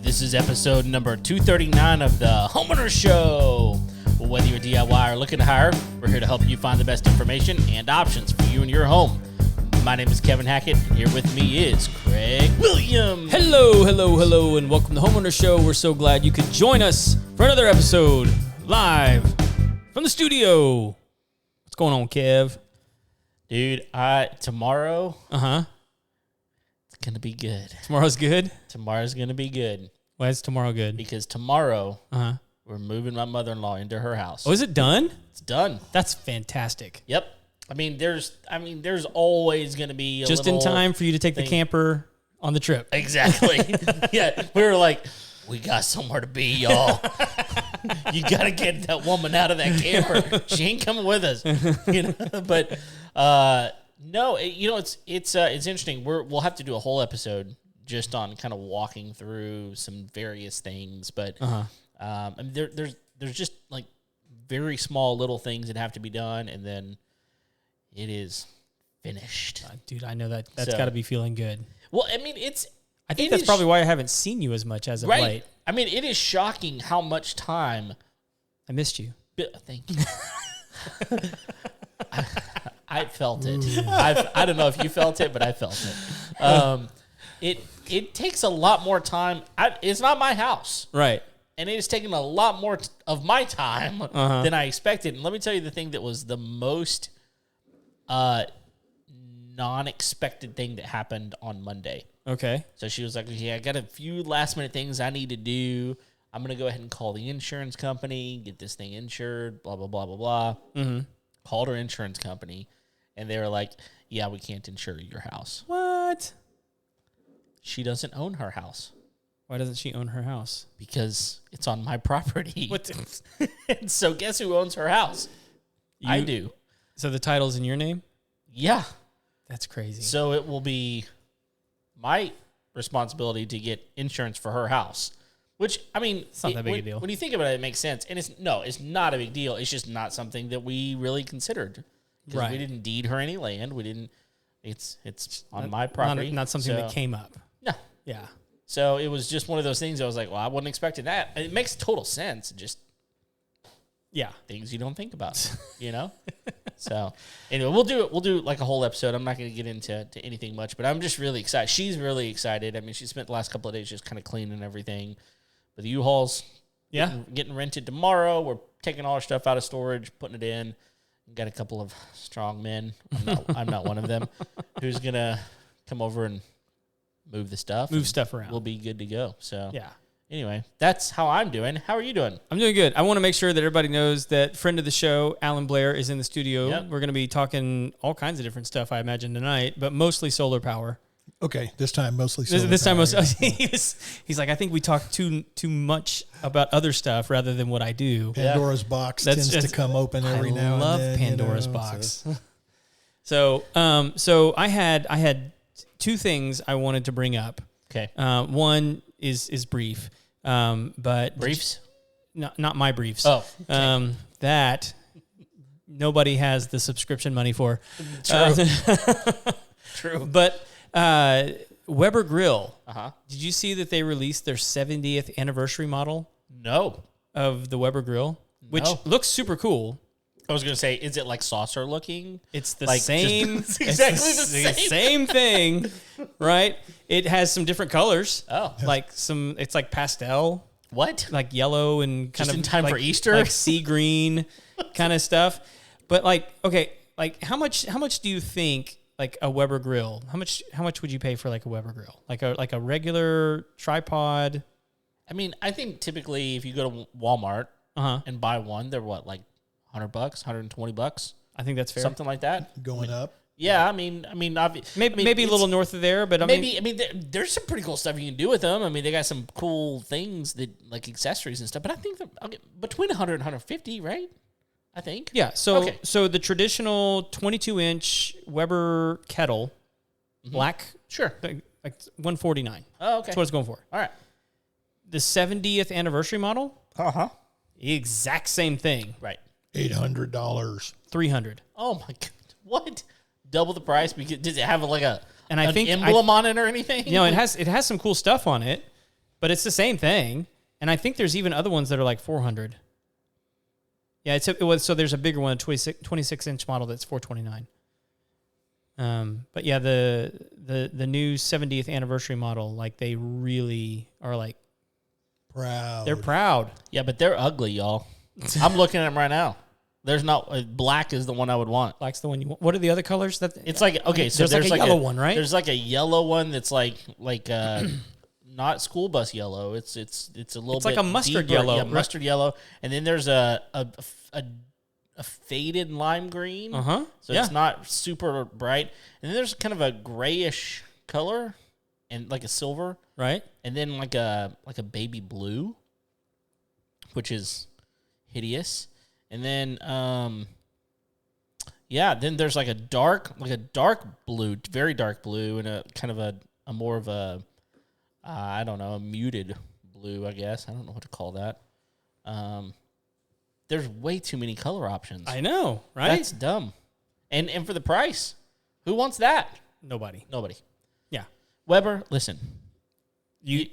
This is episode number 239 of the Homeowners Show. Well, whether you're DIY or looking to hire, we're here to help you find the best information and options for you and your home. My name is Kevin Hackett, and here with me is Craig Williams. Hello, and welcome to the Homeowners Show. We're so glad you could join us for another episode live from the studio. What's going on, Kev? Dude, tomorrow, it's going to be good. Tomorrow's good? Tomorrow's going to be good. Why is tomorrow good? Because tomorrow, we're moving my mother-in-law into her house. Oh, is it done? It's done. That's fantastic. Yep. I mean, there's always going to be just in time for you to take the camper on the trip. Exactly. Yeah, we were like, we got somewhere to be, y'all. You got to get that woman out of that camper. She ain't coming with us, But no, it's interesting. We'll have to do a whole episode just on kind of walking through some various things, but I mean, there's just like very small little things that have to be done, and then it is finished. Dude, I know that's got to be feeling good. Well, I mean, I think that's probably why I haven't seen you as much as of late. I mean, it is shocking how much time I missed you. Thank you. I felt it. I don't know if you felt it, but I felt it. It takes a lot more time. It's not my house. Right. And it has taken a lot more of my time than I expected. And let me tell you the thing that was the most non-expected thing that happened on Monday. Okay. So she was like, I got a few last-minute things I need to do. I'm going to go ahead and call the insurance company, get this thing insured, blah, blah, blah, blah, blah. Mm-hmm. Called her insurance company, and they were like, yeah, we can't insure your house. What? She doesn't own her house. Why doesn't she own her house? Because it's on my property. What? And so guess who owns her house? I do. So the title's in your name? Yeah. That's crazy. So it will be my responsibility to get insurance for her house, which, I mean, it's not that big a deal. When you think about it, it makes sense. And it's not a big deal. It's just not something that we really considered. Because we didn't deed her any land. We didn't, it's on my property. Not something that came up. No. Yeah. So it was just one of those things. I was like, well, I wasn't expecting that. And it makes total sense. Just things you don't think about, So anyway, we'll do like a whole episode. I'm not going to get into anything much, but I'm just really excited. She's really excited. I mean, she spent the last couple of days just kind of cleaning everything. But the U-Haul's getting rented tomorrow. We're taking all our stuff out of storage, putting it in. Got a couple of strong men. I'm not one of them. Who's going to come over and move the stuff. Move stuff around. We'll be good to go. So yeah. Anyway, that's how I'm doing. How are you doing? I'm doing good. I want to make sure that everybody knows that friend of the show, Alan Blair, is in the studio. Yep. We're going to be talking all kinds of different stuff, I imagine, tonight, but mostly solar power. Okay, this time mostly solar This time, power. he's like, I think we talk too much about other stuff rather than what I do. Pandora's box tends to come open every now and then. I love Pandora's box. So I had two things I wanted to bring up. Okay. One is brief, but briefs? Not my briefs. Oh. Okay. That nobody has the subscription money for. True. True. But Weber Grill. Uh-huh. Did you see that they released their 70th anniversary model? No. Of the Weber Grill, which looks super cool. I was going to say, is it like saucer looking? It's the same. It's exactly the same thing, right? It has some different colors. Oh. It's like pastel. What? Like yellow and kind just of in time like, for Easter? Like sea green kind of stuff. But how much do you think like a Weber Grill? How much would you pay for like a Weber Grill? Like a regular tripod? I mean, I think typically if you go to Walmart and buy one, they're what, like $100, $120? I think that's fair. Something like that. Going up. Yeah, I mean, maybe a little north of there, but there's some pretty cool stuff you can do with them. I mean, they got some cool things that like accessories and stuff. But I think between 100 and 150, right? I think. Yeah. So the traditional 22-inch Weber kettle, black, sure, like $149. Oh, okay. That's what it's going for. All right. The 70th anniversary model, exact same thing. Right. $800. $300. Oh my God! What? Double the price? Because does it have like a And I think emblem on it or anything. it has some cool stuff on it, but it's the same thing. And I think there's even other ones that are like 400. Yeah, so there's a bigger one, a 26-inch model that's 429. But yeah, the new 70th anniversary model, like they really are like proud. They're proud. Yeah, but they're ugly, y'all. I'm looking at them right now. There's not black is the one I would want. Black's the one you want. What are the other colors? It's like okay, so there's like a yellow one, right? There's like a yellow one that's like not school bus yellow. It's a little. It's bit like a mustard deeper. yellow, Yeah, mustard yellow, and then there's a faded lime green. So it's not super bright, and then there's kind of a grayish color, and like a silver, right? And then like a baby blue, which is hideous. And then, then there's like a dark blue, very dark blue, and a kind of a more of a, I don't know, a muted blue, I guess. I don't know what to call that. There's way too many color options. I know, right? That's dumb. And for the price, who wants that? Nobody. Yeah. Weber, listen, you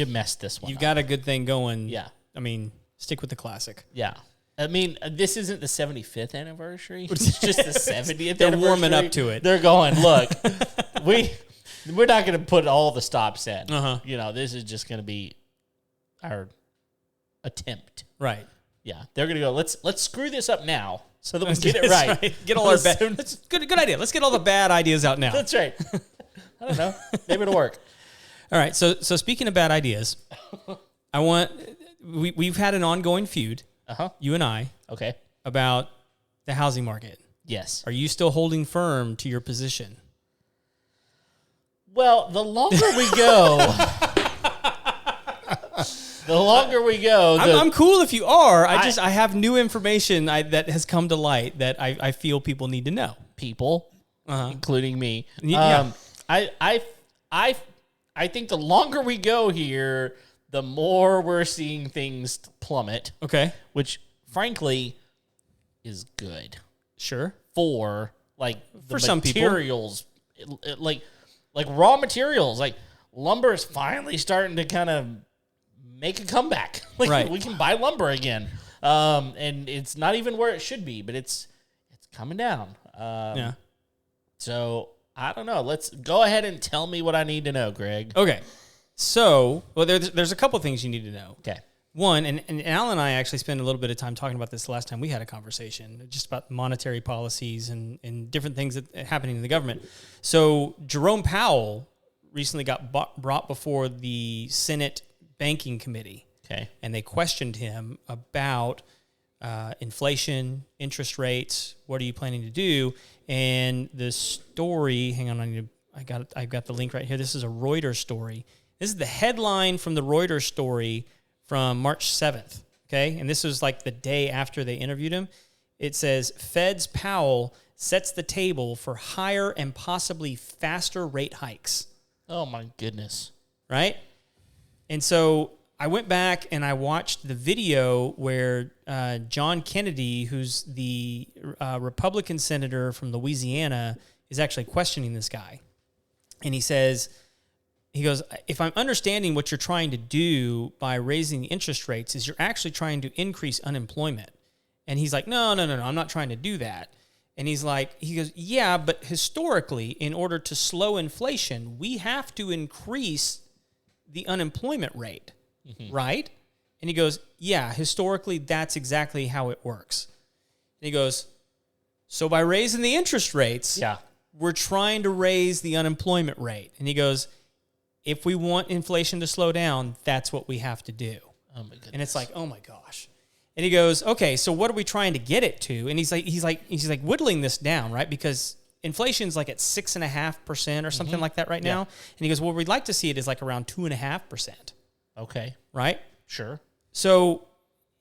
messed this one. You've got a good thing going. Yeah. I mean, stick with the classic. Yeah. I mean, this isn't the 75th anniversary. It's just the 70th They're anniversary. warming up to it. They're going, look, we're not going to put all the stops in. Uh-huh. This is just going to be our attempt. Right. Yeah. They're going to go, let's screw this up now so that we get it right. Get all our bad. Good idea. Let's get all the bad ideas out now. That's right. I don't know. Maybe it'll work. All right. So speaking of bad ideas, we've had an ongoing feud. You and I. Okay. About the housing market. Yes. Are you still holding firm to your position? Well, the longer we go, I'm cool if you are. I have new information that has come to light that I feel people need to know. People, including me. Yeah. I think the longer we go here, the more we're seeing things plummet. Okay. Which, frankly, is good. Sure. For, like, the some materials. Like raw materials. Like, lumber is finally starting to kind of make a comeback. Like, right. We can buy lumber again. And it's not even where it should be, but it's coming down. Yeah. So, I don't know. Let's go ahead and tell me what I need to know, Greg. Okay. So, there's a couple things you need to know. Okay. One, and Alan and I actually spent a little bit of time talking about this the last time we had a conversation, just about monetary policies and different things that are happening in the government. So, Jerome Powell recently got brought before the Senate Banking Committee. Okay. And they questioned him about inflation, interest rates, what are you planning to do? And the story, hang on, I've got the link right here. This is a Reuters story. This is the headline from the Reuters story from March 7th, okay? And this was like the day after they interviewed him. It says, Fed's Powell sets the table for higher and possibly faster rate hikes. Oh, my goodness. Right? And so I went back and I watched the video where John Kennedy, who's the Republican senator from Louisiana, is actually questioning this guy. And he goes, if I'm understanding what you're trying to do by raising the interest rates is you're actually trying to increase unemployment. And he's like, no, I'm not trying to do that. And he goes, yeah, but historically, in order to slow inflation, we have to increase the unemployment rate, right? And he goes, yeah, historically, that's exactly how it works. And he goes, so by raising the interest rates, we're trying to raise the unemployment rate. And he goes, if we want inflation to slow down, that's what we have to do. Oh my goodness. And it's like, oh my gosh. And he goes, okay, so what are we trying to get it to? And he's like whittling this down, right? Because inflation's like at 6.5% or something like that right now. And he goes, well, we'd like to see it is like around 2.5%. Okay. Right? Sure. So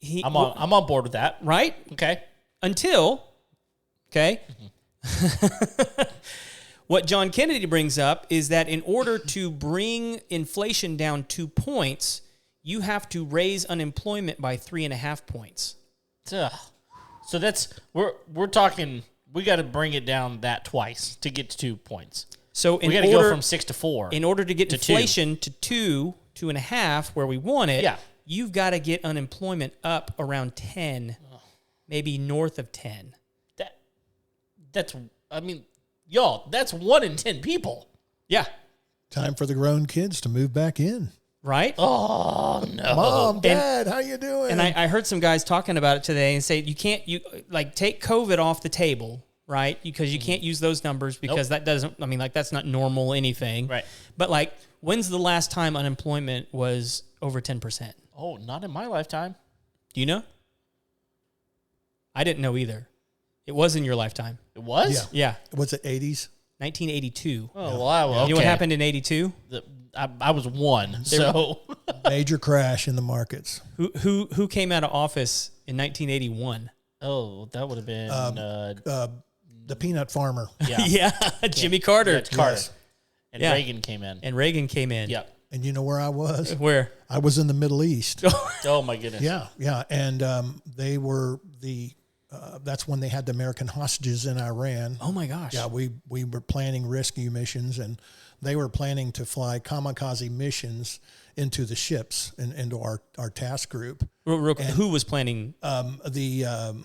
I'm on board with that. Right? Okay. Until, what John Kennedy brings up is that in order to bring inflation down 2 points, you have to raise unemployment by 3.5 points. So that's we're talking. We got to bring it down that twice to get to 2 points. So we got to go from 6 to 4. In order to get to inflation to 2.5, where we want it, yeah. you've got to get unemployment up around 10, maybe north of 10. That's, I mean, y'all, that's 1 in 10 people. Yeah. Time for the grown kids to move back in. Right? Oh, no. Mom, Dad, how you doing? And I heard some guys talking about it today and say you take COVID off the table, right? Because you can't use those numbers because that doesn't, I mean, like that's not normal anything. Right. But like, when's the last time unemployment was over 10%? Oh, not in my lifetime. Do you know? I didn't know either. It was in your lifetime. It was? Yeah. Was it 80s? 1982. Oh, wow. Okay. You know what happened in 82? I was 1, so. Major crash in the markets. Who came out of office in 1981? Oh, that would have been The peanut farmer. yeah. Yeah, Jimmy Carter. Yeah, Carter. Yes. And Yeah. Reagan came in. And Reagan came in. Yep. And you know where I was? Where? I was in the Middle East. Oh my goodness. Yeah. And they were that's when they had the American hostages in Iran. Oh my gosh. Yeah, we were planning rescue missions, and they were planning to fly kamikaze missions into the ships and into our task group. Real quick, who was planning? The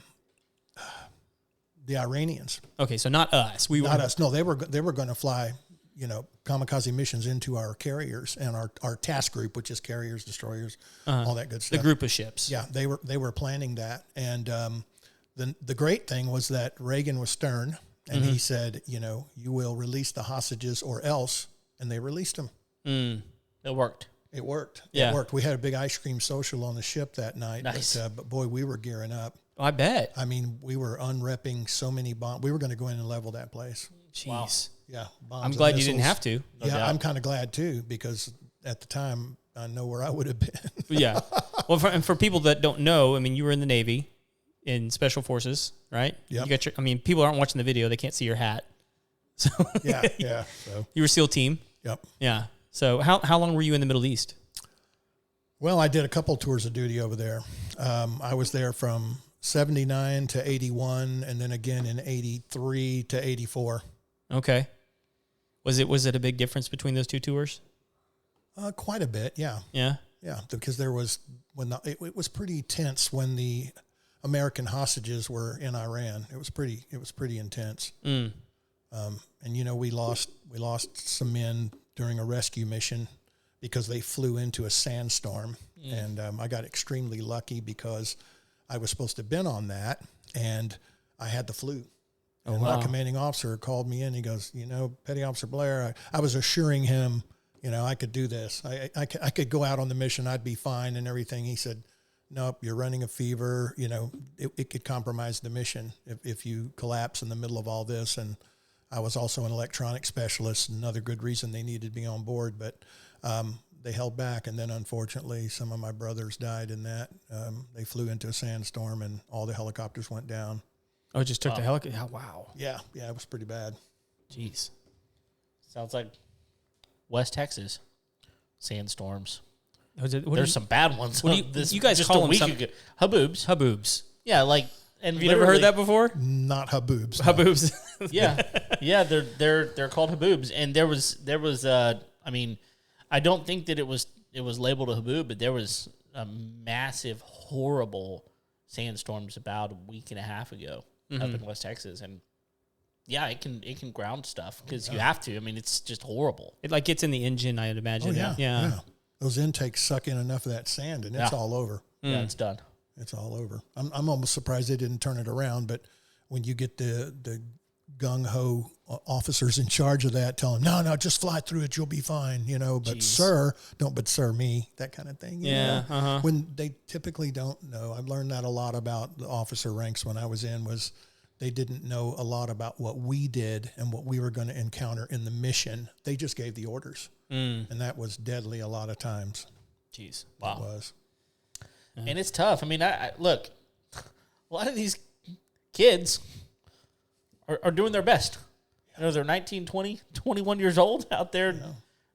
Iranians. Okay, so not us. Not us. No, they were going to fly, kamikaze missions into our carriers and our task group, which is carriers, destroyers, all that good stuff. The group of ships. Yeah, they were planning that, and the great thing was that Reagan was stern, and he said, you will release the hostages or else, and they released them. It worked. It worked. Yeah. It worked. We had a big ice cream social on the ship that night. Nice. But boy, we were gearing up. I bet. I mean, we were unrepping so many bombs. We were going to go in and level that place. Jeez. Wow. Yeah. Bombs I'm and glad you didn't missiles. have to. No Yeah, doubt. I'm kind of glad too, because at the time I know where I would have been. Yeah. Well, for people that don't know, I mean, you were in the Navy, in Special Forces, right? Yep. You got your. I mean, people aren't watching the video; they can't see your hat. So Yeah. So, you were SEAL team. yep. Yeah. So how long were you in the Middle East? Well, I did a couple tours of duty over there. I was there from 79 to 81, and then again in 83 to 84. Okay. Was it a big difference between those two tours? Quite a bit, yeah. Yeah. Yeah, because there was it was pretty tense when the American hostages were in Iran. It was pretty intense. And we lost some men during a rescue mission because they flew into a sandstorm, and I got extremely lucky because I was supposed to have been on that, and I had the flu. Oh, And wow. my commanding officer called me in. He goes, Petty Officer Blair, I was assuring him, I could do this. I could go out on the mission. I'd be fine and everything. He said, nope, you're running a fever. It could compromise the mission if you collapse in the middle of all this. And I was also an electronic specialist, another good reason they needed me on board. But they held back. And then, unfortunately, some of my brothers died in that. They flew into a sandstorm and all the helicopters went down. Oh, it just took the helicopter. Oh, wow. Yeah, it was pretty bad. Jeez. Sounds like West Texas sandstorms. What There's some bad ones. what do you guys just call a them week some- ago. Haboobs. Haboobs. Yeah, and Have you never heard that before? Not haboobs. no. Haboobs. Yeah, they're called haboobs, and there was I mean, I don't think that it was labeled a haboob, but there was a massive, horrible sandstorms about a week and a half ago up in West Texas, and yeah, it can ground stuff because you have to. I mean, it's just horrible. It like gets in the engine, I'd imagine. Oh, yeah. Yeah. Those intakes suck in enough of that sand, and it's Yeah. all over. Yeah, it's done. It's all over. I'm almost surprised they didn't turn it around. But when you get the gung ho officers in charge of that, tell them, no, just fly through it, you'll be fine. But Jeez. sir, don't. But sir, me, that kind of thing. you Yeah, know? When they typically don't know. I've learned that a lot about the officer ranks when I was in was. They didn't know a lot about what we did and what we were going to encounter in the mission. They just gave the orders. And that was deadly a lot of times. Jeez. Wow. It was. And it's tough. I mean, I look, a lot of these kids are doing their best. They're 19, 20, 21 years old out there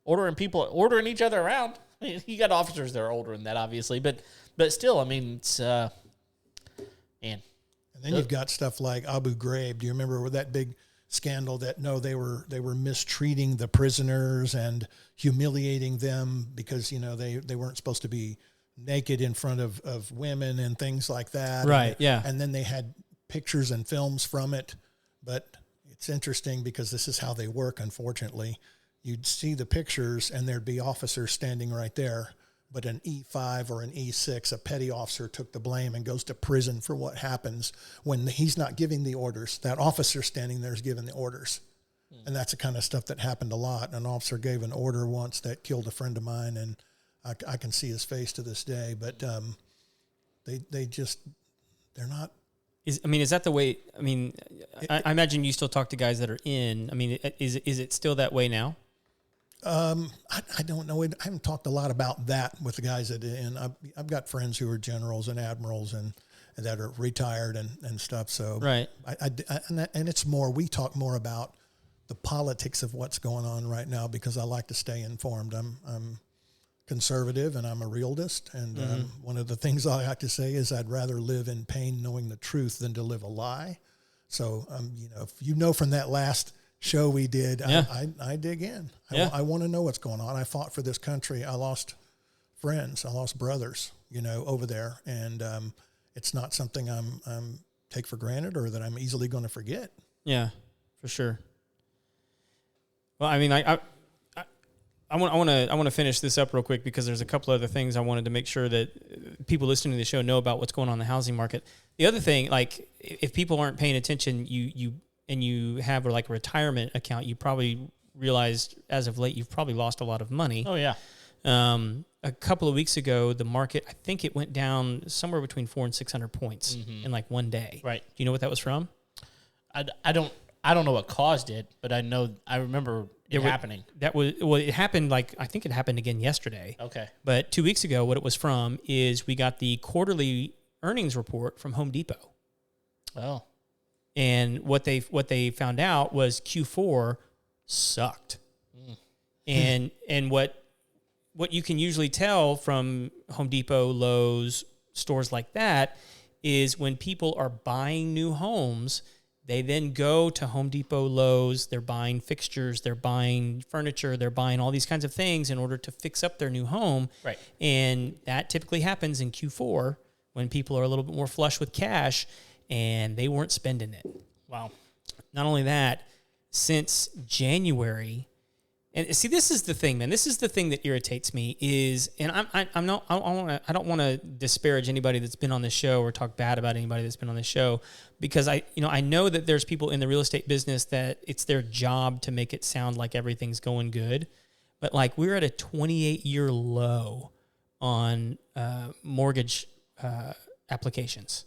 ordering each other around. I mean, you got officers that are older than that, obviously, but still, I mean, it's, man. And then you've got stuff like Abu Ghraib. Do you remember with that big scandal that no, they were mistreating the prisoners and humiliating them because, they weren't supposed to be naked in front of women and things like that. Right. Yeah. And then they had pictures and films from it. But it's interesting because this is how they work, unfortunately. You'd see the pictures and there'd be officers standing right there. But an E5 or an E6, a petty officer took the blame and goes to prison for what happens when he's not giving the orders. That officer standing there is giving the orders. And that's the kind of stuff that happened a lot. An officer gave an order once that killed a friend of mine, and I can see his face to this day. But they're not. Is that the way? I mean, I imagine you still talk to guys that are in. I mean, is it still that way now? I don't know. I haven't talked a lot about that with the guys that are in. I've got friends who are generals and admirals and that are retired and stuff. So right. And it's more. We talk more about the politics of what's going on right now because I like to stay informed. I'm conservative and I'm a realist. And one of the things I like to say is I'd rather live in pain knowing the truth than to live a lie. So, if from that last show we did, yeah. I dig in. Yeah. I want to know what's going on. I fought for this country. I lost friends. I lost brothers, over there. And it's not something I'm take for granted or that I'm easily going to forget. Yeah, for sure. Well, I mean, I want to finish this up real quick because there's a couple other things I wanted to make sure that people listening to the show know about what's going on in the housing market. The other thing, like if people aren't paying attention, you have like a retirement account, you probably realized as of late you've probably lost a lot of money. Oh yeah. A couple of weeks ago, the market, I think it went down somewhere between 400 and 600 points in like one day. Right. Do you know what that was from? I don't know what caused it, but I remember it happening. It happened I think it happened again yesterday. Okay. But 2 weeks ago, what it was from is we got the quarterly earnings report from Home Depot. Oh. And what they found out was Q4 sucked. And what you can usually tell from Home Depot, Lowe's, stores like that is when people are buying new homes, they then go to Home Depot, Lowe's, they're buying fixtures, they're buying furniture, they're buying all these kinds of things in order to fix up their new home. Right. And that typically happens in Q4 when people are a little bit more flush with cash and they weren't spending it. Wow. Not only that, since January, and see, this is the thing, man. This is the thing that irritates me is, and I don't want to disparage anybody that's been on this show or talk bad about anybody that's been on this show, because I know that there's people in the real estate business that it's their job to make it sound like everything's going good, but like we're at a 28-year low on mortgage applications.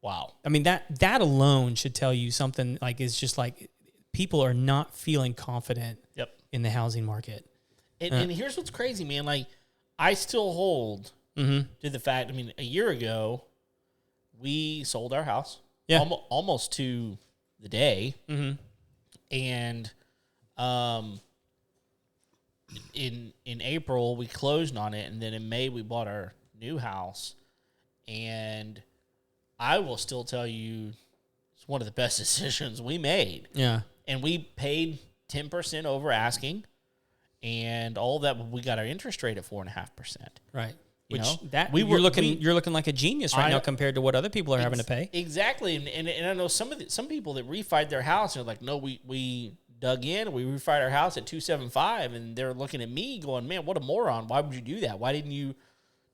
Wow. I mean, that alone should tell you something. Like, it's just like people are not feeling confident in the housing market. And here's what's crazy, man. Like, I still hold to the fact, I mean, a year ago, we sold our house almost to the day. And in April, we closed on it. And then in May, we bought our new house. And I will still tell you it's one of the best decisions we made. Yeah. And we paid 10% over asking, and all that. We got our interest rate at 4.5%. Right. You're looking like a genius right now compared to what other people are having to pay. Exactly. And I know some people that refied their house and are like, no, we dug in, we refied our house at 2.75, and they're looking at me going, man, what a moron. Why would you do that? Why didn't you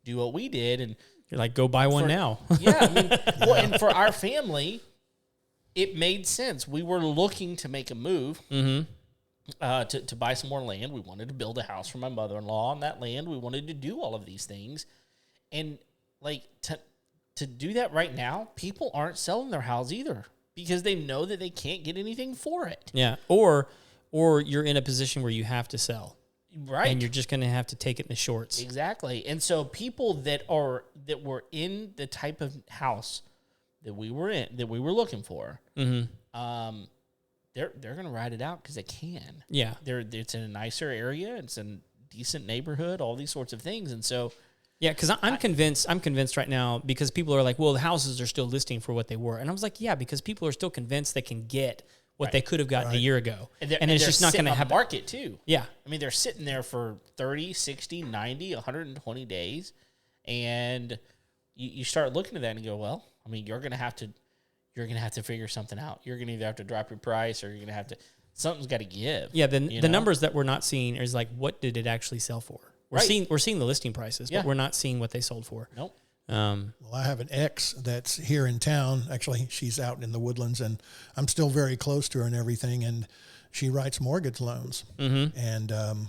do what we did? And you're like, go buy one now. Yeah. I mean, well, and for our family, it made sense. We were looking to make a move to buy some more land. We wanted to build a house for my mother-in-law on that land. We wanted to do all of these things. And like to do that right now, people aren't selling their house either because they know that they can't get anything for it. Yeah. Or you're in a position where you have to sell. Right. And you're just going to have to take it in the shorts. Exactly. And so people that were in the type of house that we were looking for, they're going to ride it out because they can. Yeah. It's in a nicer area. It's in a decent neighborhood, all these sorts of things. And so, yeah, because I'm convinced right now because people are like, well, the houses are still listing for what they were. And I was like, yeah, because people are still convinced they can get what they could have gotten a year ago. And it's just not going to happen. Market too. Yeah. I mean, they're sitting there for 30, 60, 90, 120 days. And you start looking at that and go, well, I mean, you're going to have to figure something out. You're going to either have to drop your price or you're going to have to, something's got to give. Yeah. The numbers that we're not seeing is like, what did it actually sell for? We're seeing the listing prices, but we're not seeing what they sold for. Nope. Well, I have an ex that's here in town. Actually, she's out in the Woodlands, and I'm still very close to her and everything. And she writes mortgage loans. Mm-hmm. And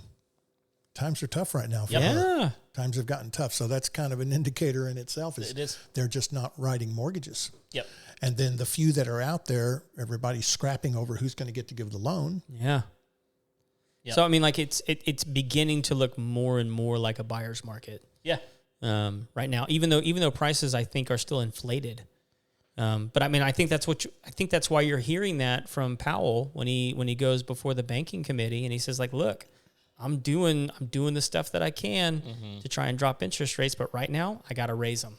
times are tough right now for her. Times have gotten tough. So that's kind of an indicator in itself. It is. They're just not writing mortgages. Yep. And then the few that are out there, everybody's scrapping over who's going to get to give the loan. Yeah. Yep. So, I mean, like it's beginning to look more and more like a buyer's market. Yeah. Right now, even though prices I think are still inflated, but I mean I think that's why you're hearing that from Powell when he goes before the banking committee and he says like, look, I'm doing the stuff that I can to try and drop interest rates, but right now I got to raise them.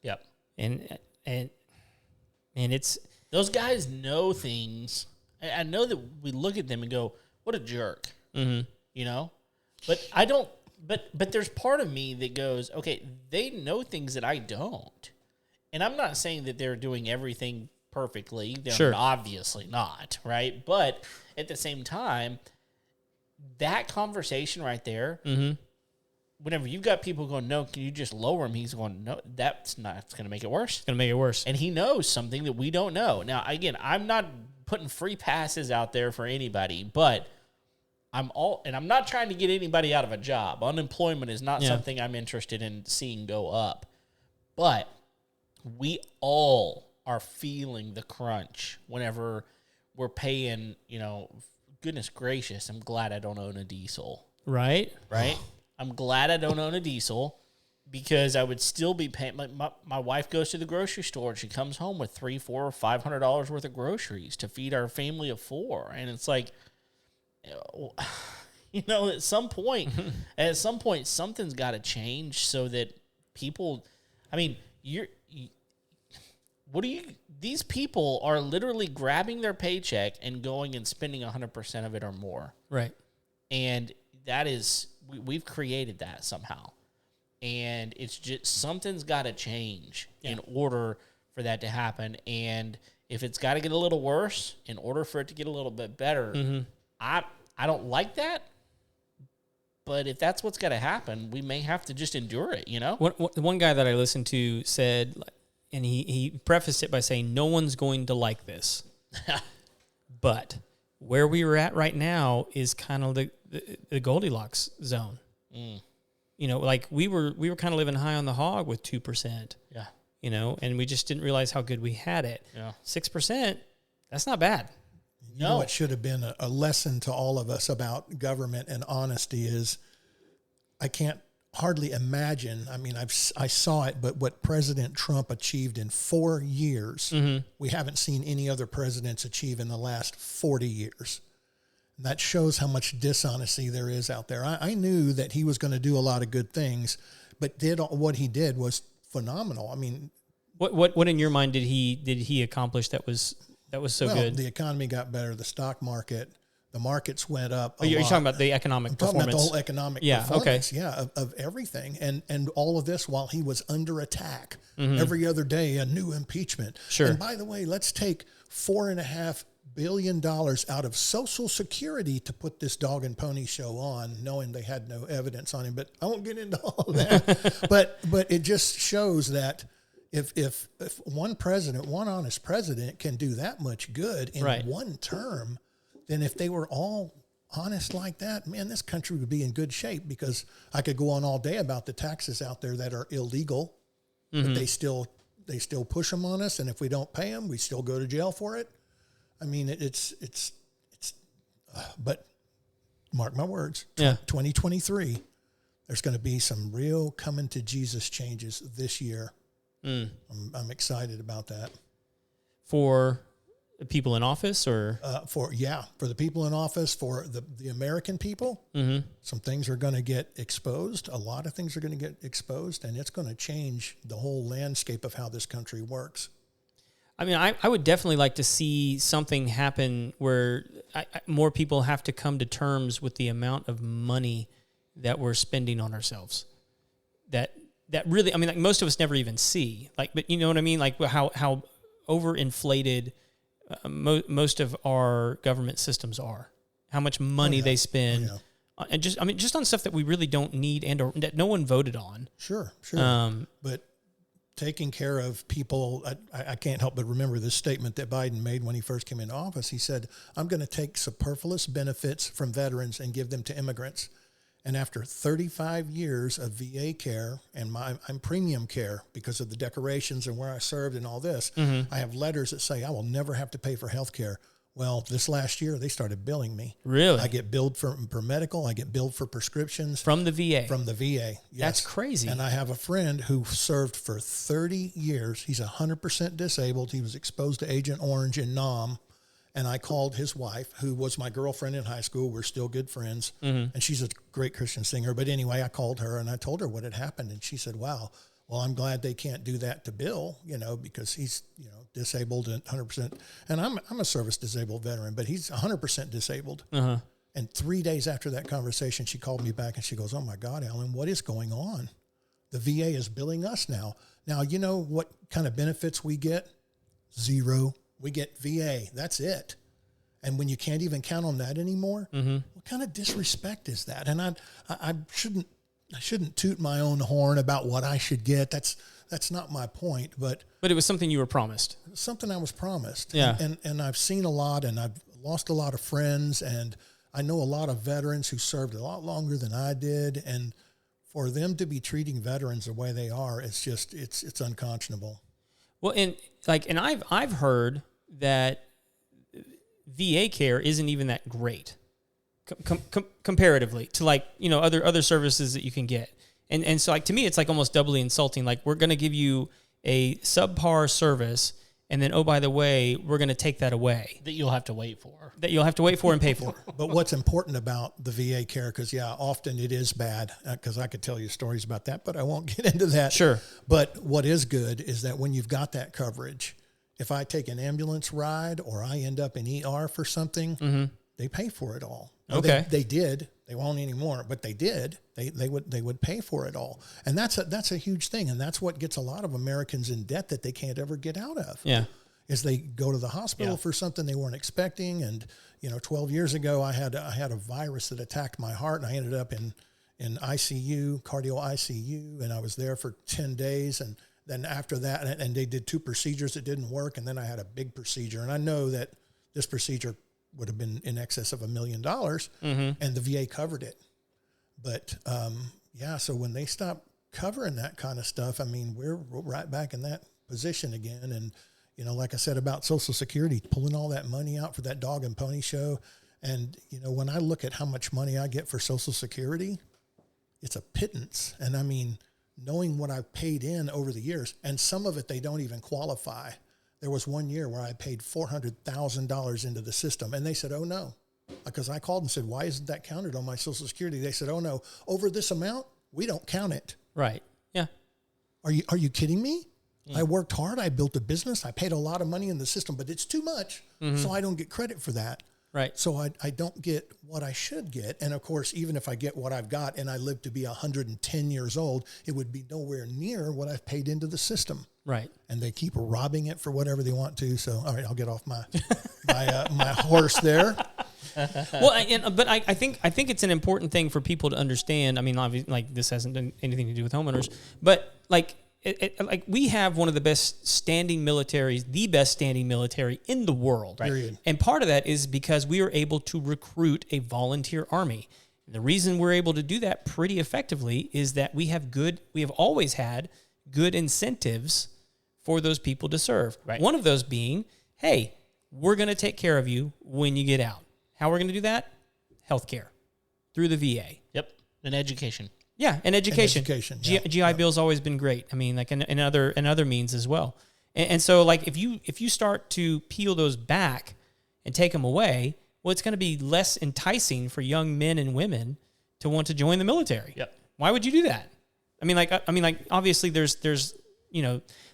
Yep. And it's those guys know things. I know that we look at them and go, what a jerk, you know, but I don't. But there's part of me that goes, okay, they know things that I don't. And I'm not saying that they're doing everything perfectly. They're obviously not, right? But at the same time, that conversation right there, whenever you've got people going, no, can you just lower them? He's going, no, that's not, it's going to make it worse. It's going to make it worse. And he knows something that we don't know. Now, again, I'm not putting free passes out there for anybody, but I'm not trying to get anybody out of a job. Unemployment is not something I'm interested in seeing go up. But we all are feeling the crunch whenever we're paying, you know, goodness gracious, I'm glad I don't own a diesel. Right? I'm glad I don't own a diesel because I would still be paying. My wife goes to the grocery store and she comes home with $300, $400, $500 worth of groceries to feed our family of 4. And it's like, you know, at some point, something's got to change so that people, I mean, these people are literally grabbing their paycheck and going and spending 100% of it or more. Right. And that is, we've created that somehow. And it's just, something's got to change in order for that to happen. And if it's got to get a little worse in order for it to get a little bit better, I don't like that, but if that's what's got to happen, we may have to just endure it, you know? One guy that I listened to said, and he prefaced it by saying, no one's going to like this. But where we were at right now is kind of the Goldilocks zone. You know, like we were kind of living high on the hog with 2%. Yeah. You know, and we just didn't realize how good we had it. Yeah. 6%, that's not bad. You know, it should have been a lesson to all of us about government and honesty is I can't hardly imagine. I mean, I saw it, but what President Trump achieved in 4 years, we haven't seen any other presidents achieve in the last 40 years. And that shows how much dishonesty there is out there. I knew that he was going to do a lot of good things, but what he did was phenomenal. I mean, what in your mind did he accomplish that was so good? The economy got better. The stock market, the markets went up. You're talking about the economic performance. I'm talking about the whole economic performance. Yeah, of everything. And all of this while he was under attack. Every other day, a new impeachment. Sure. And by the way, let's take $4.5 billion out of Social Security to put this dog and pony show on, knowing they had no evidence on him. But I won't get into all of that. but it just shows that if one honest president can do that much good in one term, then if they were all honest like that, man, this country would be in good shape, because I could go on all day about the taxes out there that are illegal, but they still push them on us. And if we don't pay them, we still go to jail for it. I mean, but mark my words, 2023, there's going to be some real coming to Jesus changes this year. I'm excited about that. For the people in office, or for the people in office, for the American people, some things are going to get exposed. A lot of things are going to get exposed, and it's going to change the whole landscape of how this country works. I mean, I would definitely like to see something happen where more people have to come to terms with the amount of money that we're spending on ourselves. That really, I mean, like most of us never even see. Like, but you know what I mean? Like how overinflated most of our government systems are. How much money they spend, and just on stuff that we really don't need and or that no one voted on. Sure. But taking care of people, I can't help but remember this statement that Biden made when he first came into office. He said, "I'm going to take superfluous benefits from veterans and give them to immigrants." And after 35 years of VA care, and I'm premium care because of the decorations and where I served and all this, I have letters that say I will never have to pay for health care. Well, this last year, they started billing me. Really? I get billed for medical. I get billed for prescriptions. From the VA? From the VA, yes. That's crazy. And I have a friend who served for 30 years. He's 100% disabled. He was exposed to Agent Orange in Nam. And I called his wife, who was my girlfriend in high school. We're still good friends. And she's a great Christian singer. But anyway, I called her and I told her what had happened. And she said, wow, well, I'm glad they can't do that to Bill, because he's, disabled and 100%. And I'm a service disabled veteran, but he's 100% disabled. And 3 days after that conversation, she called me back and she goes, oh my God, Alan, what is going on? The VA is billing us now. Now, you know what kind of benefits we get? Zero. We get VA. That's it. And when you can't even count on that anymore, what kind of disrespect is that? And I shouldn't toot my own horn about what I should get. That's not my point. But it was something you were promised. Something I was promised. Yeah. And I've seen a lot, and I've lost a lot of friends, and I know a lot of veterans who served a lot longer than I did. And for them to be treating veterans the way they are, it's just it's unconscionable. Well, and I've heard that VA care isn't even that great comparatively to other services that you can get. And so to me, it's almost doubly insulting. Like, we're going to give you a subpar service, and then, oh, by the way, we're going to take that away. That you'll have to wait for. And pay for. But what's important about the VA care, because, often it is bad, because I could tell you stories about that, but I won't get into that. Sure. But what is good is that when you've got that coverage, if I take an ambulance ride or I end up in ER for something, they pay for it all. Okay. They did. They won't anymore, but they did. They would pay for it all. And that's a huge thing. And that's what gets a lot of Americans in debt that they can't ever get out of. Yeah. Is they go to the hospital for something they weren't expecting. And, 12 years ago, I had a virus that attacked my heart, and I ended up in ICU, cardio ICU, and I was there for 10 days. And then after that, and they did 2 procedures that didn't work. And then I had a big procedure. And I know that this procedure would have been in excess of $1 million, and the VA covered it. But, so when they stop covering that kind of stuff, I mean, we're right back in that position again. And, like I said about Social Security, pulling all that money out for that dog and pony show. And, when I look at how much money I get for Social Security, it's a pittance. And I mean, knowing what I've paid in over the years, and some of it they don't even qualify. There was one year where I paid $400,000 into the system, and they said, oh, no, because I called and said, why isn't that counted on my Social Security? They said, oh, no, over this amount, we don't count it. Right. Yeah. Are you kidding me? I worked hard. I built a business. I paid a lot of money in the system, but it's too much, so I don't get credit for that. Right. So I don't get what I should get. And, of course, even if I get what I've got and I live to be 110 years old, it would be nowhere near what I've paid into the system. Right. And they keep robbing it for whatever they want to. So, all right, I'll get off my my horse there. Well, but I think it's an important thing for people to understand. I mean, obviously, this hasn't done anything to do with homeowners, but we have one of the best standing militaries, the best standing military in the world. Right? Period. And part of that is because we are able to recruit a volunteer army. And the reason we're able to do that pretty effectively is that we have always had good incentives for those people to serve. Right. One of those being, hey, we're going to take care of you when you get out. How we're going to do that? Healthcare through the VA. Yep. And education. Yeah, and education. Yeah. GI Bill's always been great. I mean, and other means as well. And so, if you start to peel those back and take them away, well, it's going to be less enticing for young men and women to want to join the military. Yep. Why would you do that? I mean, obviously, there's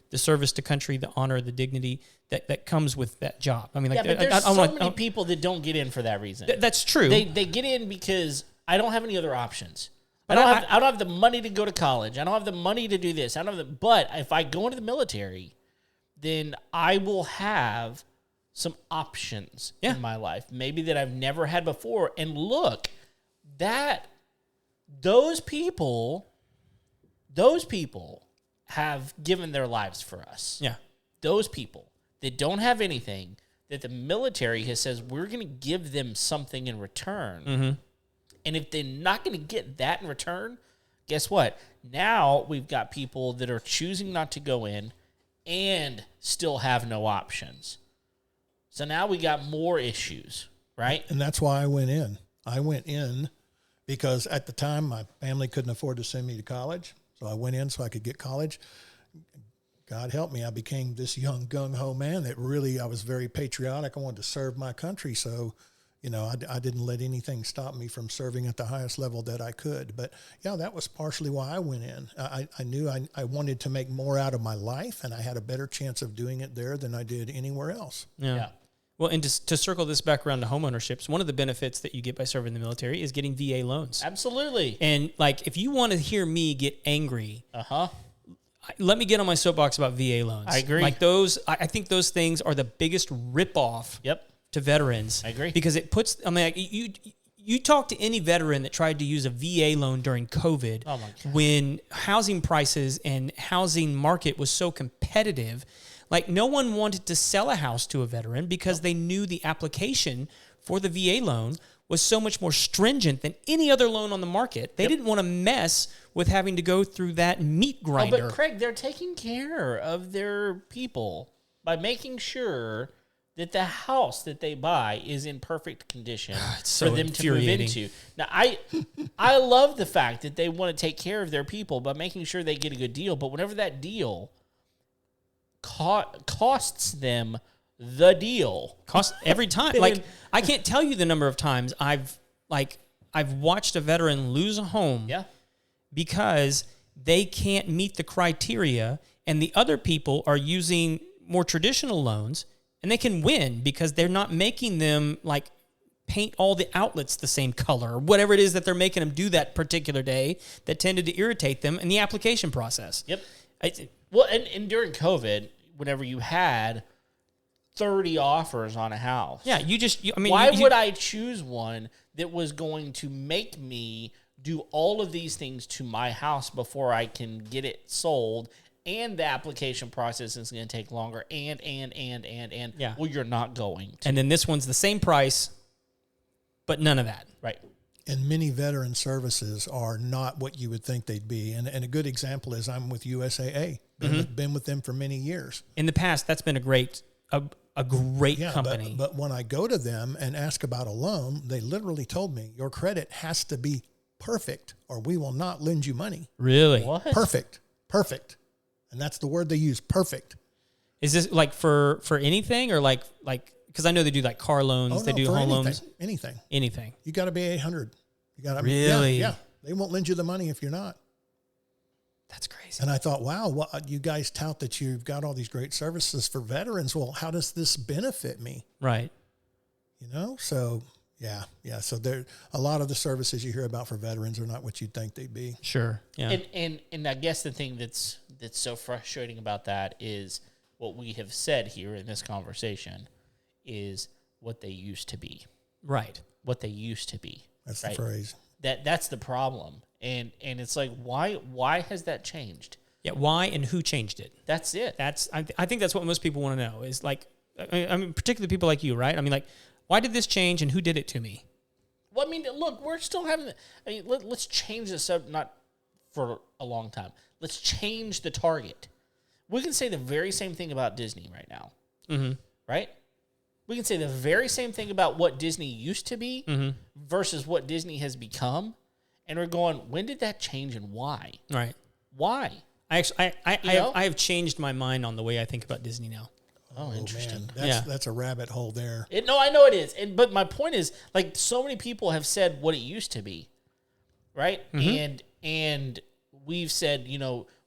the service to country, the honor, the dignity that comes with that job. I mean, like, yeah, but there's many people that don't get in for that reason. That's true. They get in because I don't have any other options. I don't have the money to go to college. I don't have the money to do this. But if I go into the military, then I will have some options in my life, maybe that I've never had before. And look, those people have given their lives for us. Yeah. Those people that don't have anything, that the military has says we're going to give them something in return. Mm-hmm. And if they're not going to get that in return, guess what? Now we've got people that are choosing not to go in and still have no options. So now we got more issues, right? And that's why I went in. I went in because at the time my family couldn't afford to send me to college. So I went in so I could get college. God help me, I became this young gung-ho man that really, I was very patriotic. I wanted to serve my country. So, you know, I didn't let anything stop me from serving at the highest level that I could. But, yeah, that was partially why I went in. I knew I wanted to make more out of my life, and I had a better chance of doing it there than I did anywhere else. Yeah. Well, and to circle this back around to homeownerships, one of the benefits that you get by serving in the military is getting VA loans. Absolutely. And, like, if you want to hear me get angry, let me get on my soapbox about VA loans. I agree. Like, I think those things are the biggest ripoff to veterans. I agree. Because it puts, I mean, like, you talk to any veteran that tried to use a VA loan during COVID, when housing prices and housing market was so competitive. Like, no one wanted to sell a house to a veteran because they knew the application for the VA loan was so much more stringent than any other loan on the market. They didn't want to mess with having to go through that meat grinder. But Craig, they're taking care of their people by making sure that the house that they buy is in perfect condition for them to move into. Now, I love the fact that they want to take care of their people by making sure they get a good deal. But whenever that deal costs them the deal, cost every time. Like, I can't tell you the number of times I've watched a veteran lose a home because they can't meet the criteria, and the other people are using more traditional loans, and they can win because they're not making them like paint all the outlets the same color or whatever it is that they're making them do that particular day that tended to irritate them in the application process. Well, and during COVID, whenever you had 30 offers on a house. Yeah, why would I choose one that was going to make me do all of these things to my house before I can get it sold, and the application process is going to take longer, and. Yeah. Well, you're not going to. And then this one's the same price, but none of that. Right. And many veteran services are not what you would think they'd be. And a good example is I'm with USAA. Been with them for many years. In the past, that's been a great company. But when I go to them and ask about a loan, they literally told me, your credit has to be perfect or we will not lend you money. Really? What? Perfect. And that's the word they use, perfect. Is this like for anything, or like because I know they do like car loans, they do home loans. Anything. You got to be 800. You got to really. Yeah. They won't lend you the money if you're not. That's crazy. And I thought, wow, you guys tout that you've got all these great services for veterans. Well, how does this benefit me? Right. You know, so yeah. So there, a lot of the services you hear about for veterans are not what you'd think they'd be. Sure. Yeah. And I guess the thing that's so frustrating about that is what we have said here in this conversation is what they used to be. Right. What they used to be. That's the phrase. That's the problem. And it's like, why has that changed? Yeah, why and who changed it? That's it. I think that's what most people want to know is like, I mean, particularly people like you, right? I mean, like, why did this change and who did it to me? Well, I mean, look, we're still having, let's change this up, not for a long time. Let's change the target. We can say the very same thing about Disney right now, right? We can say the very same thing about what Disney used to be versus what Disney has become. And we're going, when did that change and why? Right. Why? I have changed my mind on the way I think about Disney now. Oh, interesting. Man, that's a rabbit hole there. No, I know it is. But my point is, like, so many people have said what it used to be, right? And we've said,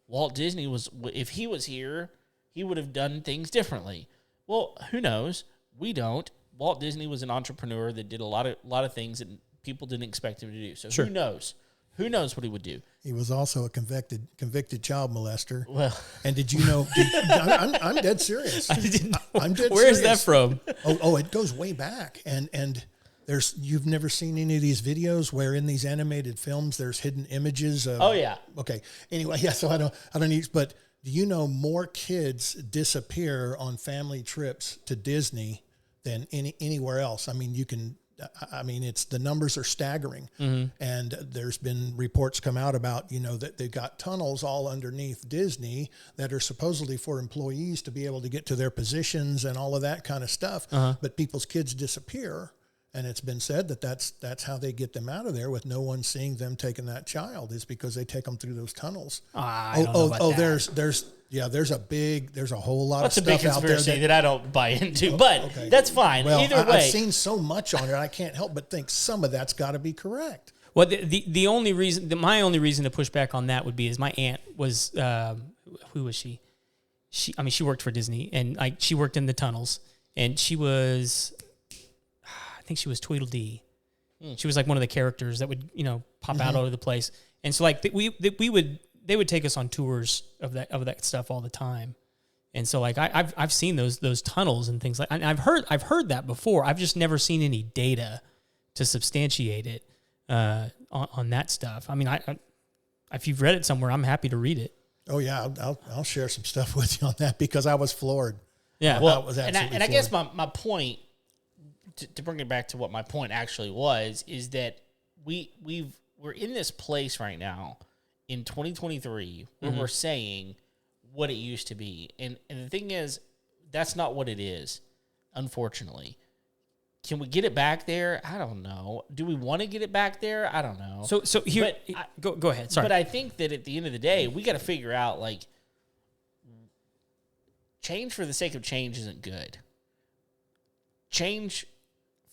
Walt Disney was, if he was here, he would have done things differently. Well, who knows? We don't. Walt Disney was an entrepreneur that did a lot of things that people didn't expect him to do. So Who knows? Who knows what he would do? He was also a convicted child molester. Well, and did you know? I'm dead serious. I didn't know. I'm dead Where serious. is that from? Oh, it goes way back. And you've never seen any of these videos where in these animated films there's hidden images of. Oh yeah. Okay. Anyway, yeah. So I don't need. But do you know more kids disappear on family trips to Disney than anywhere else? I mean, it's the numbers are staggering, and there's been reports come out about, that they've got tunnels all underneath Disney that are supposedly for employees to be able to get to their positions and all of that kind of stuff. But people's kids disappear, and it's been said that that's how they get them out of there with no one seeing them taking that child, is because they take them through those tunnels. I don't know about that. There's a whole lot That's of stuff out there That's a big conspiracy that I don't buy into, but that's fine. Well, Either way. I've seen so much on it, I can't help but think some of that's got to be correct. Well, the only reason, my only reason to push back on that would be is my aunt was, who was she? She worked for Disney, and she worked in the tunnels, and she was, I think she was Tweedledee. She was like one of the characters that would, pop out over the place. And so they would take us on tours of that stuff all the time. And so I've seen those tunnels and things and I've heard that before. I've just never seen any data to substantiate it on that stuff. I mean, if you've read it somewhere, I'm happy to read it. Oh yeah, I'll share some stuff with you on that because I was floored. Yeah, well, I guess my point, to bring it back to what my point actually was, is that we're in this place right now in 2023 where we're saying what it used to be. And the thing is, that's not what it is, unfortunately. Can we get it back there? I don't know. Do we want to get it back there? I don't know. So here, go ahead. Sorry. But I think that at the end of the day, we got to figure out, change for the sake of change isn't good. Change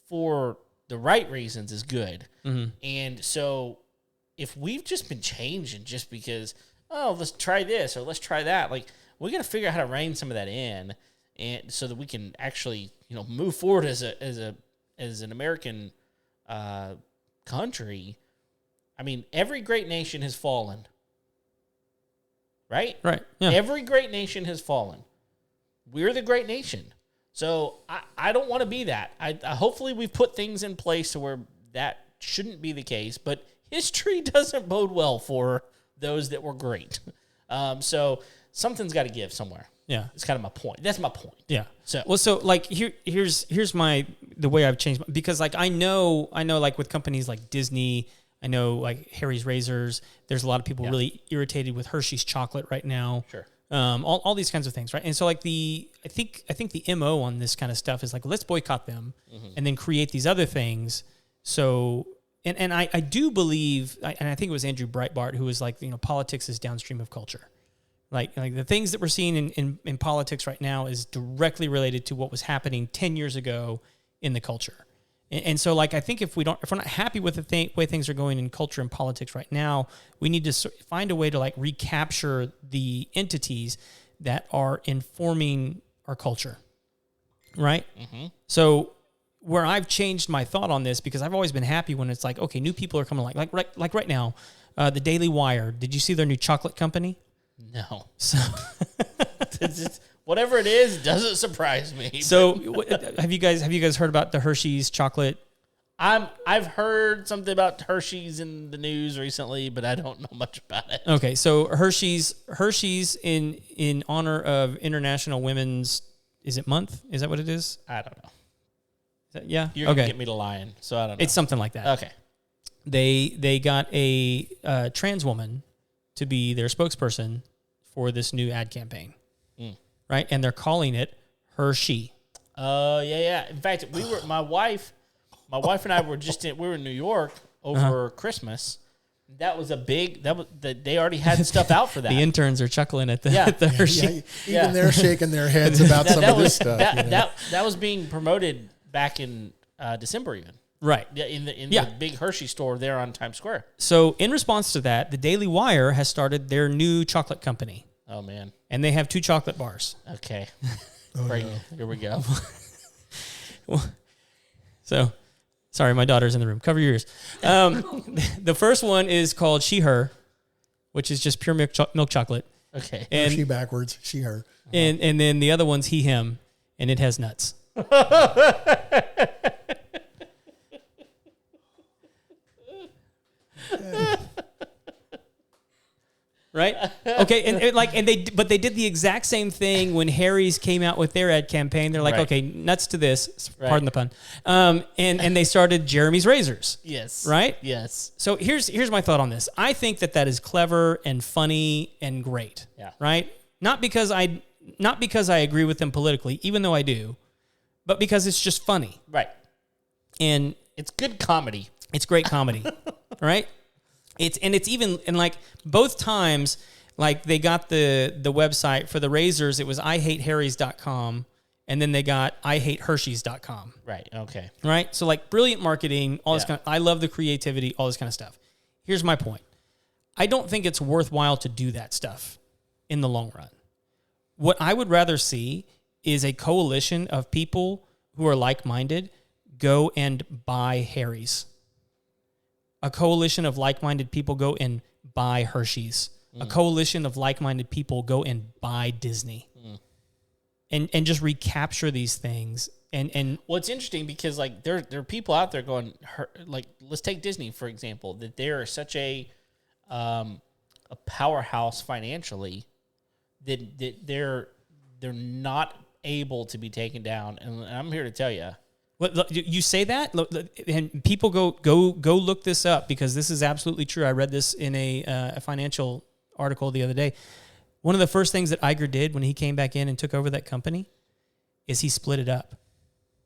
for the right reasons is good. And so if we've just been changing just because, let's try this or let's try that, we got to figure out how to rein some of that in, and so that we can actually, move forward as an American country. I mean, every great nation has fallen. Right? Right. Yeah. Every great nation has fallen. We're the great nation. So I don't want to be that. I hopefully we've put things in place to where that shouldn't be the case, but history doesn't bode well for those that were great. So something's got to give somewhere. Yeah, it's kind of my point. That's my point. Yeah. So here's the way I've changed, because I know with companies like Disney, I know Harry's Razors. There's a lot of people really irritated with Hershey's chocolate right now. Sure. All these kinds of things, right? And so I think the MO on this kind of stuff is let's boycott them and then create these other things. So and I do believe, and I think it was Andrew Breitbart who was politics is downstream of culture. Like the things that we're seeing in politics right now is directly related to what was happening 10 years ago in the culture. And so I think if we're not happy with the way things are going in culture and politics right now, we need to find a way to recapture the entities that are informing our culture. Right? Mm-hmm. So where I've changed my thought on this, because I've always been happy when it's okay, new people are coming like right now, the Daily Wire. Did you see their new chocolate company? No. So whatever it is, doesn't surprise me. So have you guys heard about the Hershey's chocolate? I've heard something about Hershey's in the news recently, but I don't know much about it. Okay, so Hershey's in honor of International Women's, is it month? Is that what it is? I don't know. Yeah. You're gonna get me to lying, so I don't know. It's something like that. Okay. They got a trans woman to be their spokesperson for this new ad campaign, right? And they're calling it Hershey. Yeah. In fact, my wife and I we were in New York over Christmas. That was they already had stuff out for that. The interns are chuckling at the Hershey. Yeah. Even they're shaking their heads about some of this stuff. That was being promoted back in December even. Right. In the big Hershey store there on Times Square. So in response to that, the Daily Wire has started their new chocolate company. Oh, man. And they have 2 chocolate bars. Okay. Oh, Right. no. Here we go. So, sorry, my daughter's in the room. Cover your ears. The first one is called She Her, which is just pure milk chocolate. Okay. And She backwards, she her. and then the other one's He Him, and it has nuts. Right? Okay, and they did the exact same thing when Harry's came out with their ad campaign. They're like, Right. okay, nuts to this. Right. Pardon the pun. And they started Jeremy's Razors. Yes. Right? Yes. So here's my thought on this. I think that is clever and funny and great. Yeah. Right? Not because I agree with them politically, even though I do, but because it's just funny. Right. And It's good comedy. it's great comedy. Right? It's even like both times, like they got the website for the razors, it was IHateHarrys.com, and then they got IHateHershey's.com. Right. Okay. Right? So like brilliant marketing, all this Yeah. kind of, I love the creativity, all this kind of stuff. Here's my point. I don't think it's worthwhile to do that stuff in the long run. What I would rather see is a coalition of people who are like-minded go and buy Harry's. A coalition of like-minded people go and buy Hershey's. A coalition of like-minded people go and buy Disney. And just recapture these things. And Well, it's interesting because like there are people out there going like, let's take Disney for example, that they are such a powerhouse financially that they're not able to be taken down. And I'm here to tell you. you say that, and people go look this up because this is absolutely true. I read this in a financial article the other day. One of the first things that Iger did when he came back in and took over that company is he split it up.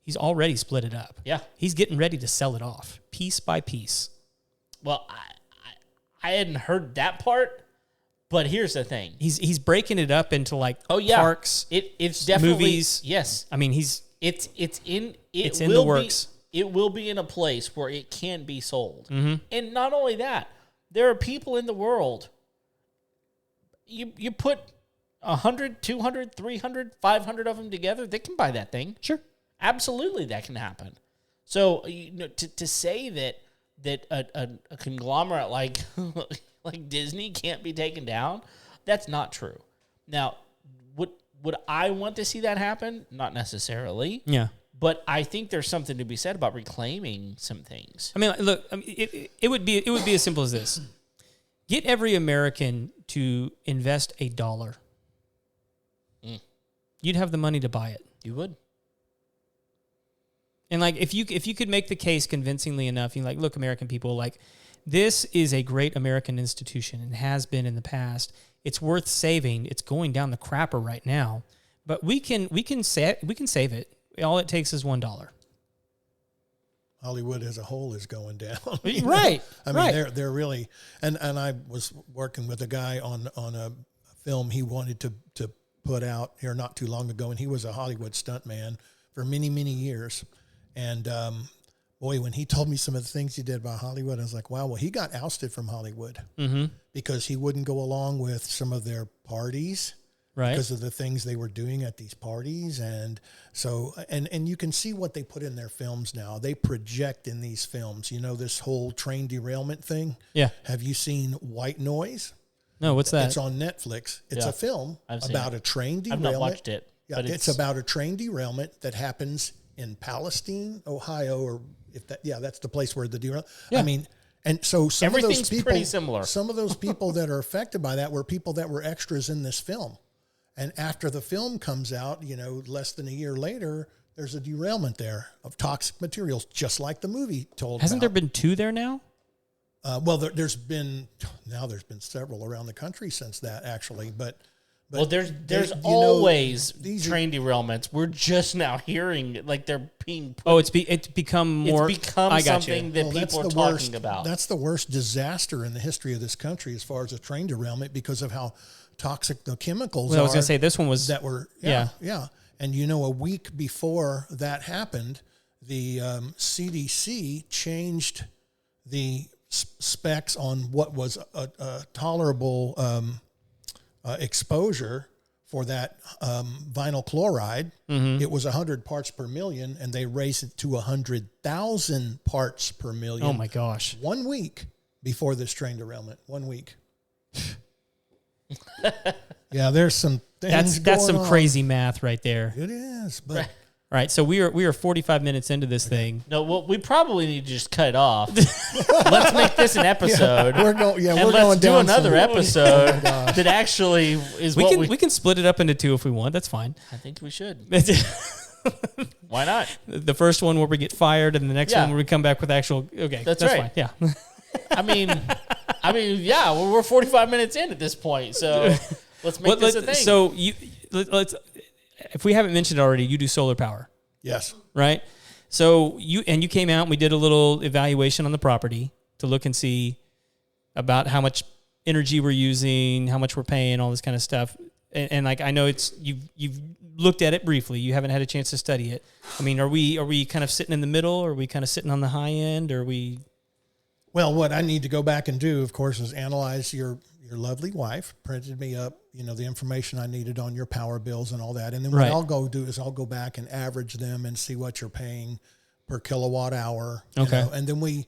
He's already split it up. Yeah. He's getting ready to sell it off piece by piece. Well, I hadn't heard that part, but here's the thing. He's breaking it up into like parks, It's definitely movies. Yes. I mean, It's in the works. It will be in a place where it can be sold. Mm-hmm. And not only that, there are people in the world. You put 100, 200, 300, 500 of them together, they can buy that thing. Sure. Absolutely, that can happen. So to say that a conglomerate like like Disney can't be taken down, that's not true. Now, would I want to see that happen? Not necessarily. Yeah. But I think there's something to be said about reclaiming some things. I mean, look, it would be as simple as this. Get every American to invest $1. You'd have the money to buy it. You would. And like if you could make the case convincingly enough, you're like, look, American people, like this is a great American institution and has been in the past. It's worth saving. It's going down the crapper right now, but we can save it. All it takes is $1. Hollywood as a whole is going down. Right. I mean, they're really, and I was working with a guy on a film he wanted to put out here not too long ago, and he was a Hollywood stuntman for many, many years. And boy, when he told me some of the things he did about Hollywood, I was like, wow, well, he got ousted from Hollywood because he wouldn't go along with some of their parties. Right. Because of the things they were doing at these parties. And so, and you can see what they put in their films now. They project in these films, this whole train derailment thing. Yeah. Have you seen White Noise? No, what's that? It's on Netflix. It's a film about a train derailment. I've not watched it. Yeah, it's about a train derailment that happens in Palestine, Ohio, or that's the place where the derailment. Yeah. I mean, and so some of those Everything's people, pretty similar. Some of those people that are affected by that were people that were extras in this film. And after the film comes out, less than a year later, there's a derailment there of toxic materials, just like the movie told. Hasn't there been 2 there now? Well, there's been several around the country since that, actually. But well, there's always train derailments. We're just now hearing like they're being put. Oh, it's become more. It's become something that people are talking about. That's the worst disaster in the history of this country as far as a train derailment because of how toxic the chemicals are. I was going to say this one was that were yeah. And a week before that happened, the CDC changed the specs on what was a tolerable exposure for that vinyl chloride, it was 100 parts per million, and they raised it to 100,000 parts per million. Oh my gosh! 1 week before this train derailment. 1 week. Yeah, there's some things. That's some on. crazy math right there. It is, but. Right, so we are 45 minutes into this thing. No, well, we probably need to just cut it off. Let's make this an episode. We're going. Yeah, and we're let's going do down another episode that actually is we can split it up into two if we want. That's fine. I think we should. Why not? The first one where we get fired, and the next one where we come back with actual. Okay, that's right. Fine. Yeah. I mean, yeah. Well, we're 45 minutes in at this point, so let's make this a thing. So let's. If we haven't mentioned it already, you do solar power. Yes. Right? So you came out and we did a little evaluation on the property to look and see about how much energy we're using, how much we're paying, all this kind of stuff. And like I know you've looked at it briefly. You haven't had a chance to study it. I mean, are we kind of sitting in the middle? Or are we kind of sitting on the high end? Or are we? Well, what I need to go back and do, of course, is analyze your lovely wife printed me up, the information I needed on your power bills and all that. And then what I'll go do is I'll go back and average them and see what you're paying per kilowatt hour. Okay. And then we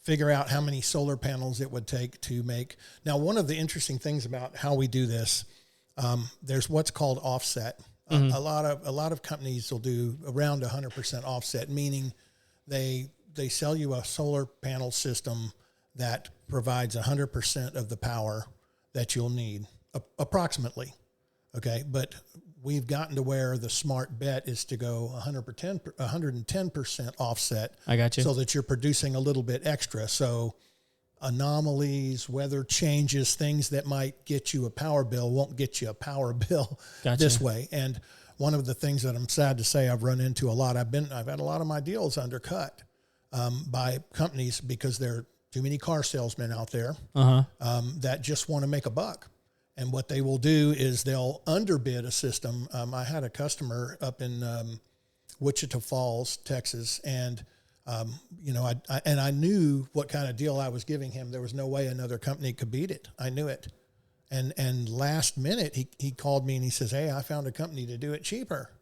figure out how many solar panels it would take to make. Now, one of the interesting things about how we do this, there's what's called offset. A lot of companies will do around 100% offset, meaning they sell you a solar panel system that provides 100% of the power that you'll need, approximately. Okay, but we've gotten to where the smart bet is to go 110% offset. I got you. So that you're producing a little bit extra. So anomalies, weather changes, things that might get you a power bill won't get you a power bill this way. And one of the things that I'm sad to say I've run into a lot, I've had a lot of my deals undercut by companies because there are too many car salesmen out there that just want to make a buck. And what they will do is they'll underbid a system. I had a customer up in Wichita Falls, Texas, and I knew what kind of deal I was giving him. There was no way another company could beat it. I knew it. And last minute he called me and he says, "Hey, I found a company to do it cheaper."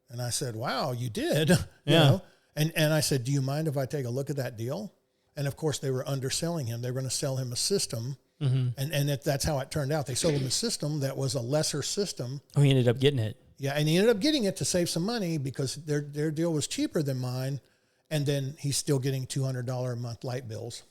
And I said, "Wow, you did?" Yeah. And I said, "Do you mind if I take a look at that deal?" And of course, they were underselling him. They were going to sell him a system, and that's how it turned out. They sold him a system that was a lesser system. Oh, he ended up getting it. Yeah, and he ended up getting it to save some money because their deal was cheaper than mine, and then he's still getting $200 a month light bills.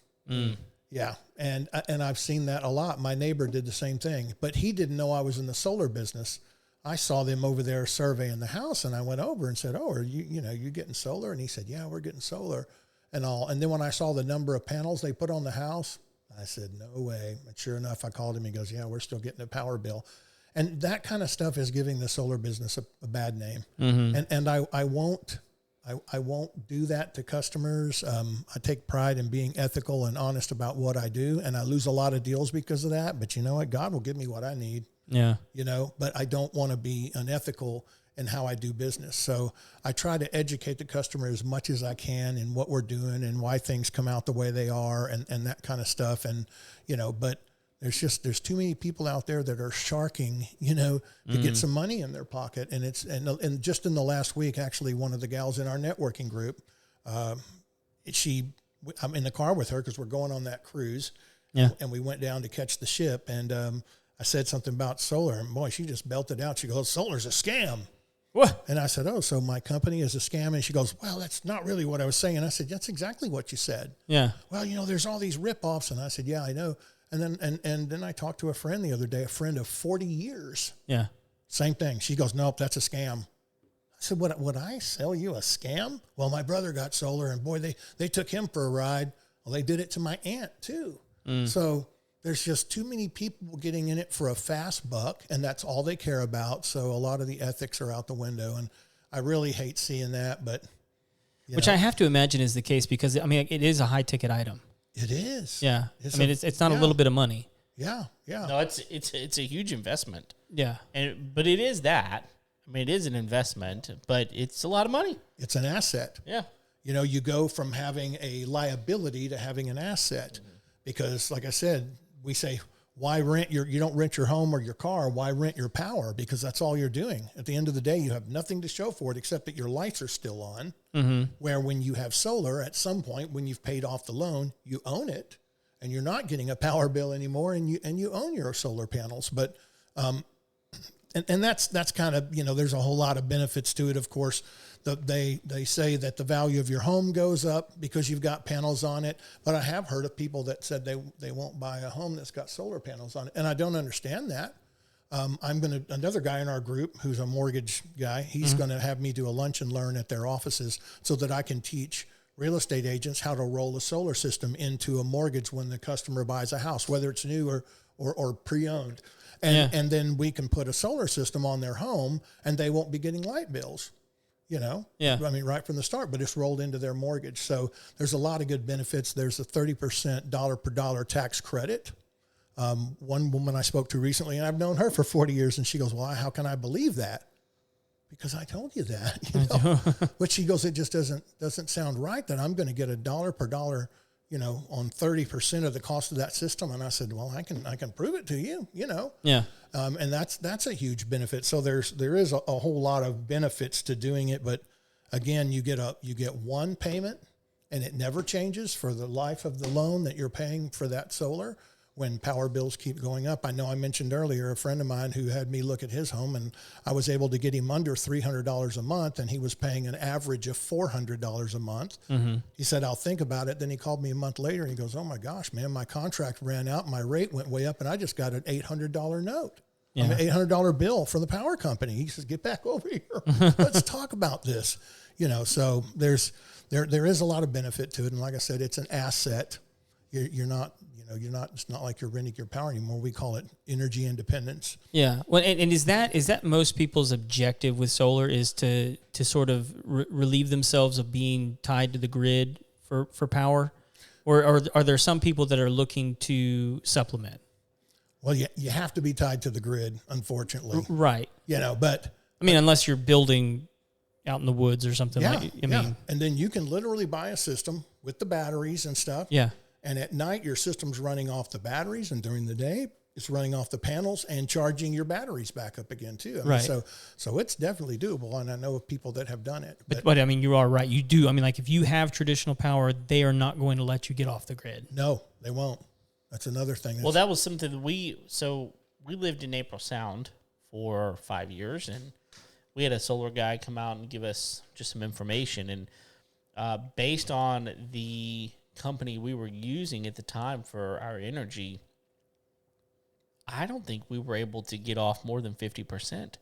Yeah, and I've seen that a lot. My neighbor did the same thing, but he didn't know I was in the solar business. I saw them over there surveying the house, and I went over and said, "Oh, are you getting solar?" And he said, "Yeah, we're getting solar." And all. And then when I saw the number of panels they put on the house, I said, "No way." And sure enough, I called him. He goes, "Yeah, we're still getting a power bill." And that kind of stuff is giving the solar business a bad name. And I won't do that to customers. I take pride in being ethical and honest about what I do. And I lose a lot of deals because of that. But you know what? God will give me what I need. Yeah. But I don't want to be unethical in how I do business. So I try to educate the customer as much as I can in what we're doing and why things come out the way they are and that kind of stuff. And, but there's too many people out there that are sharking, to get some money in their pocket. And and just in the last week, actually, one of the gals in our networking group, I'm in the car with her because we're going on that cruise. Yeah. And we went down to catch the ship. And I said something about solar, and boy, she just belted out. She goes, "Solar's a scam." What? And I said, "Oh, so my company is a scam?" And she goes, "Well, that's not really what I was saying." I said, "That's exactly what you said." Yeah. "Well, there's all these ripoffs." And I said, "Yeah, I know." And then I talked to a friend the other day, a friend of 40 years. Yeah. Same thing. She goes, "Nope, that's a scam." I said, "Would I sell you a scam?" "Well, my brother got solar, and boy, they took him for a ride. Well, they did it to my aunt too." So there's just too many people getting in it for a fast buck, and that's all they care about. So a lot of the ethics are out the window, and I really hate seeing that. But I have to imagine is the case because it is a high ticket item. It is. Yeah. It's not a little bit of money. Yeah. Yeah. No, it's a huge investment. Yeah. But it is that. It is an investment, but it's a lot of money. It's an asset. Yeah. You go from having a liability to having an asset because, like I said, we say, why rent you don't rent your home or your car? Why rent your power? Because that's all you're doing. At the end of the day, you have nothing to show for it except that your lights are still on. Mm-hmm. Where when you have solar, at some point when you've paid off the loan, you own it, and you're not getting a power bill anymore, and you own your solar panels. But and that's kind of, there's a whole lot of benefits to it. Of course, they say that the value of your home goes up because you've got panels on it. But I have heard of people that said they won't buy a home that's got solar panels on it. And I don't understand that. Another guy in our group who's a mortgage guy, he's going to have me do a lunch and learn at their offices so that I can teach real estate agents how to roll a solar system into a mortgage when the customer buys a house, whether it's new or pre-owned. And then we can put a solar system on their home and they won't be getting light bills, right from the start, but it's rolled into their mortgage. So there's a lot of good benefits. There's a 30% dollar per dollar tax credit. One woman I spoke to recently, and I've known her for 40 years, and she goes, well, how can I believe that? Because I told you that, But she goes, it just doesn't sound right that I'm going to get a dollar per dollar, on 30% of the cost of that system. And I said, well, I can prove it to you, Yeah. And that's a huge benefit. So there is a whole lot of benefits to doing it. But again, you get one payment and it never changes for the life of the loan that you're paying for that solar. When power bills keep going up. I know I mentioned earlier a friend of mine who had me look at his home, and I was able to get him under $300 a month, and he was paying an average of $400 a month. Mm-hmm. He said, I'll think about it. Then he called me a month later and he goes, oh my gosh, man, my contract ran out, my rate went way up, and I just got an $800 note. Yeah. An $800 bill from the power company. He says, get back over here. Let's talk about this. So there is a lot of benefit to it. And like I said, it's an asset. You're not, it's not like you're renting your power anymore. We call it energy independence. Yeah. Well, and is that most people's objective with solar is to sort of relieve themselves of being tied to the grid for power? Or are there some people that are looking to supplement? Well, you have to be tied to the grid, unfortunately. Right. But I mean, unless you're building out in the woods or something and then you can literally buy a system with the batteries and stuff. Yeah. And at night, your system's running off the batteries, and during the day, it's running off the panels and charging your batteries back up again too. Right. So it's definitely doable, and I know of people that have done it. But I mean, you are right. You do. I mean, like if you have traditional power, they are not going to let you get off the grid. No, they won't. That's another thing. Well, that was something that we lived in April Sound for 5 years, and we had a solar guy come out and give us just some information, and based on the company we were using at the time for our energy, I don't think we were able to get off more than 50%.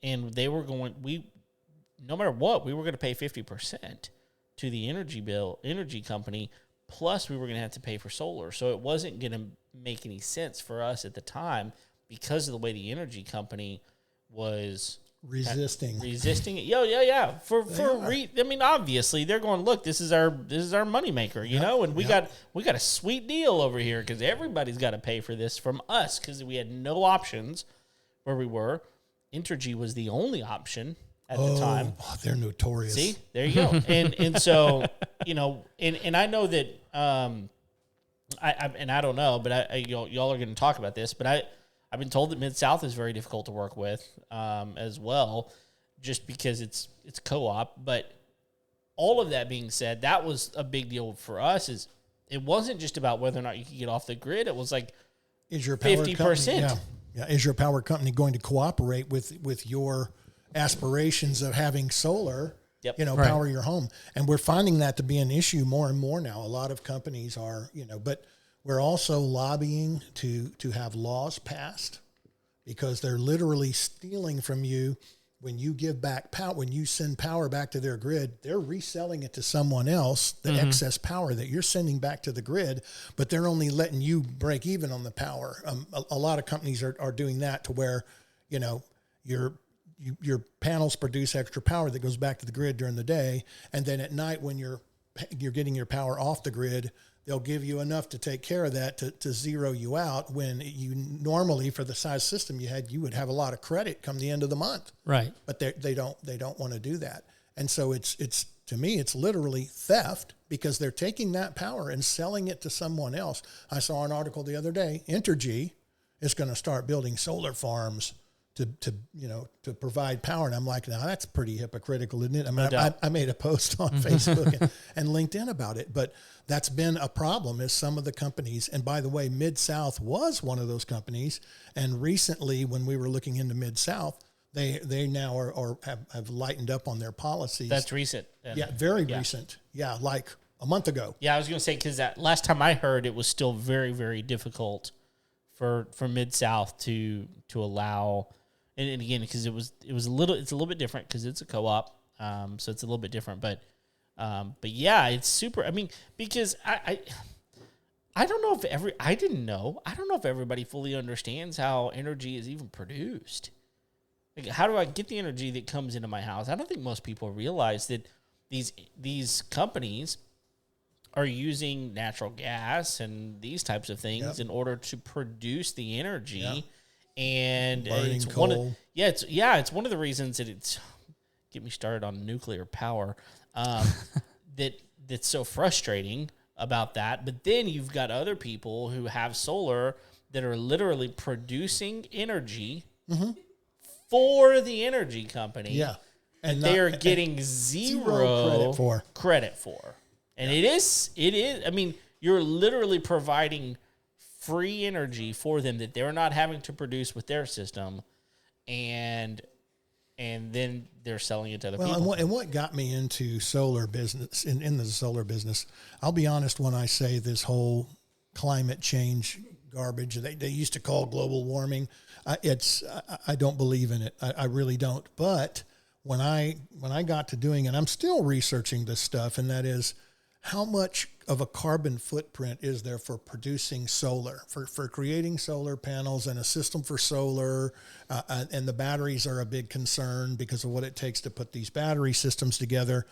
And they were no matter what, we were going to pay 50% to the energy company, plus we were going to have to pay for solar. So it wasn't going to make any sense for us at the time because of the way the energy company was resisting it. Yeah. I mean, obviously they're going, look, this is our moneymaker, and we got a sweet deal over here because everybody's got to pay for this from us because we had no options where we were. Entergy was the only option at the time. Oh, they're notorious. See, there you go. and so, and I know that I don't know, but y'all are going to talk about this, but I've been told that Mid-South is very difficult to work with as well, just because it's co-op. But all of that being said, that was a big deal for us. Is it wasn't just about whether or not you could get off the grid. It was like, is your power 50%? Yeah. Is your power company going to cooperate with your aspirations of having solar? Yep. Power your home, and we're finding that to be an issue more and more now. A lot of companies are, but. We're also lobbying to have laws passed because they're literally stealing from you when you give back power. When you send power back to their grid, they're reselling it to someone else, the excess power that you're sending back to the grid, but they're only letting you break even on the power. A lot of companies are doing that to where, your panels produce extra power that goes back to the grid during the day. And then at night when you're getting your power off the grid, they'll give you enough to take care of that to zero you out when you normally, for the size system you would have a lot of credit come the end of the month. Right. But they don't want to do that. And so it's to me, it's literally theft because they're taking that power and selling it to someone else. I saw an article the other day, Entergy is going to start building solar farms to provide power. And I'm like, now that's pretty hypocritical, isn't it? I mean, I made a post on Facebook and LinkedIn about it, but that's been a problem is some of the companies. And by the way, Mid-South was one of those companies. And recently when we were looking into Mid-South, they now have lightened up on their policies. That's recent. Yeah, very recent. Yeah, like a month ago. Yeah, I was going to say, because that last time I heard, it was still very, very difficult for Mid-South to allow. And again, because it's a little bit different because it's a co-op, so it's a little bit different. But yeah, it's super. I mean, because I don't know if I didn't know. I don't know if everybody fully understands how energy is even produced. Like, how do I get the energy that comes into my house? I don't think most people realize that these companies are using natural gas and these types of things in order to produce the energy. Yep. And burning it's coal. It's one of the reasons that it's get me started on nuclear power. That's so frustrating about that. But then you've got other people who have solar that are literally producing energy for the energy company. Yeah. And they are getting zero credit for. And it is, I mean, you're literally providing free energy for them that they're not having to produce with their system, and then they're selling it to other people. And what got me into solar business, in the solar business, I'll be honest when I say this whole climate change garbage they used to call global warming, I don't believe in it. I really don't. But when I got to doing, and I'm still researching this stuff, and that is, how much of a carbon footprint is there for producing solar, for creating solar panels and a system for solar? And the batteries are a big concern because of what it takes to put these battery systems together.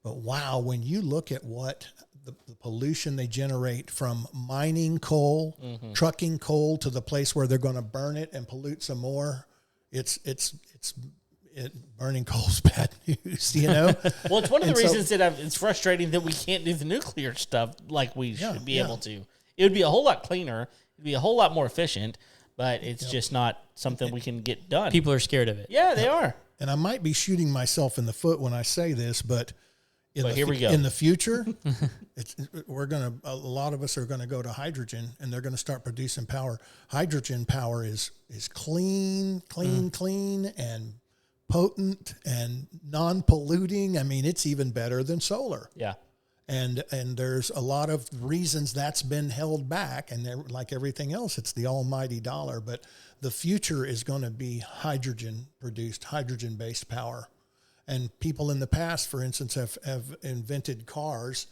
But wow, when you look at what the pollution they generate from mining coal, trucking coal to the place where they're going to burn it and pollute some more, burning coal's bad news, you know? Well, it's one of the reasons that it's frustrating that we can't do the nuclear stuff like we should be able to. It would be a whole lot cleaner. It'd be a whole lot more efficient, but it's just not something we can get done. People are scared of it. Yeah, they are. And I might be shooting myself in the foot when I say this, but here we go. In the future, a lot of us are going to go to hydrogen, and they're going to start producing power. Hydrogen power is clean, and potent and non-polluting. I mean, it's even better than solar. Yeah. And there's a lot of reasons that's been held back, and like everything else, it's the almighty dollar. But the future is going to be hydrogen-produced, hydrogen-based power. And people in the past, for instance, have invented cars.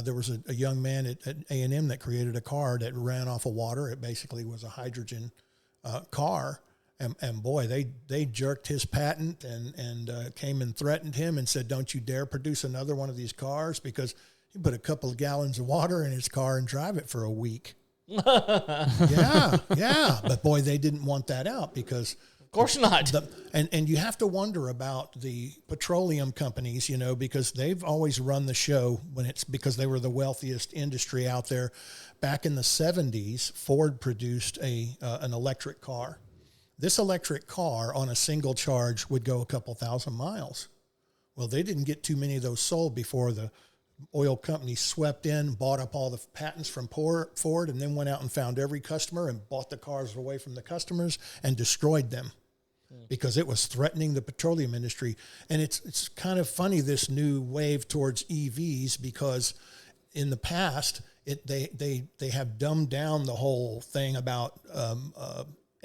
There was a young man at A&M that created a car that ran off of water. It basically was a hydrogen car. And boy, they jerked his patent and came and threatened him and said, don't you dare produce another one of these cars, because you put a couple of gallons of water in his car and drive it for a week. Yeah. But boy, they didn't want that out because... Of course not. And you have to wonder about the petroleum companies, you know, because they've always run the show because they were the wealthiest industry out there. Back in the 70s, Ford produced an electric car. This electric car on a single charge would go a couple thousand miles. Well, they didn't get too many of those sold before the oil company swept in, bought up all the patents from Ford, and then went out and found every customer and bought the cars away from the customers and destroyed them because it was threatening the petroleum industry. And it's kind of funny, this new wave towards EVs, because in the past, they have dumbed down the whole thing about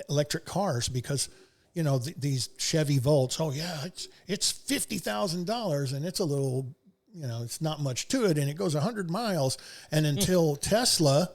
electric cars, because you know these Chevy Volts, it's $50,000 and it's a little, you know, it's not much to it, and it goes 100 miles. And until Tesla,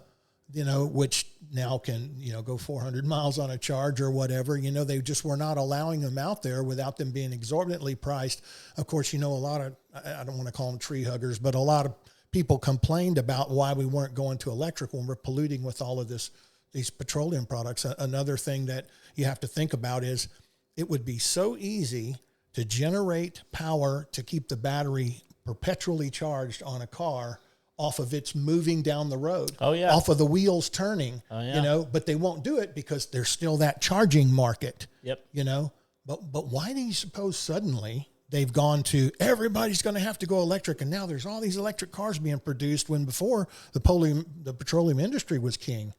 you know, which now can, you know, go 400 miles on a charge or whatever, you know, they just were not allowing them out there without them being exorbitantly priced. Of course, you know, a lot of, I don't want to call them tree huggers, but a lot of people complained about why we weren't going to electric when we're polluting with all of these petroleum products. Another thing that you have to think about is it would be so easy to generate power to keep the battery perpetually charged on a car off of its moving down the road. Oh, yeah. Off of the wheels turning, Oh, yeah. you know, but they won't do it because there's still that charging market. Yep. You know, but why do you suppose suddenly they've gone to everybody's going to have to go electric, and now there's all these electric cars being produced when before the petroleum industry was king?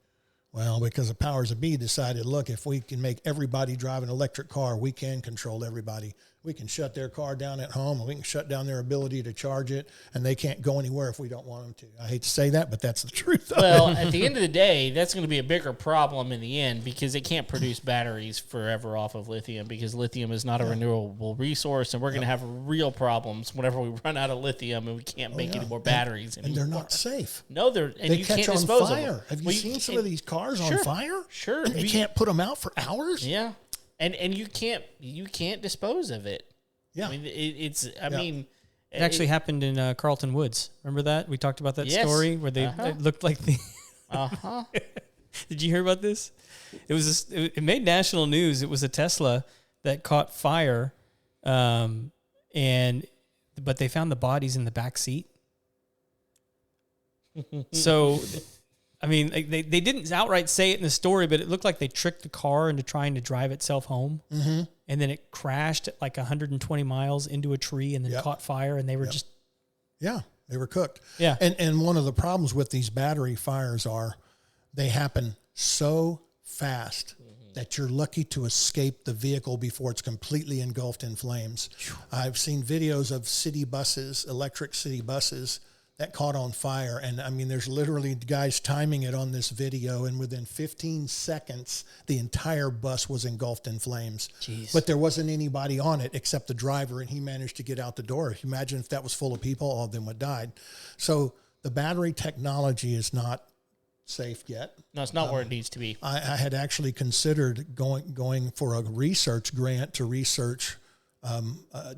Well, because the powers that be decided, look, if we can make everybody drive an electric car, we can control everybody. We can shut their car down at home, and we can shut down their ability to charge it, and they can't go anywhere if we don't want them to. I hate to say that, but that's the truth. Well, at the end of the day, that's going to be a bigger problem in the end because they can't produce batteries forever off of lithium because lithium is not a renewable resource, and we're going to have real problems whenever we run out of lithium and we can't make any more batteries anymore. And they're not safe. No, and you catch can't on dispose fire. of them. Have you seen some of these cars on fire? Sure. And they can't put them out for hours? Yeah. And you can't dispose of it. Yeah. I mean, it actually happened in Carlton Woods. Remember that? We talked about that story where it looked like the. Did you hear about this? It made national news. It was a Tesla that caught fire, but they found the bodies in the back seat. So, I mean, they didn't outright say it in the story, but it looked like they tricked the car into trying to drive itself home. Mm-hmm. And then it crashed at like 120 miles into a tree and then caught fire, and they were just... Yeah, they were cooked. Yeah. And one of the problems with these battery fires are they happen so fast that you're lucky to escape the vehicle before it's completely engulfed in flames. I've seen videos of city buses, electric city buses, that caught on fire. And I mean, there's literally guys timing it on this video, and within 15 seconds, the entire bus was engulfed in flames. Jeez. But there wasn't anybody on it except the driver, and he managed to get out the door. Imagine if that was full of people, all of them would have died. So the battery technology is not safe yet. No, it's not where it needs to be. I had actually considered going for a research grant to research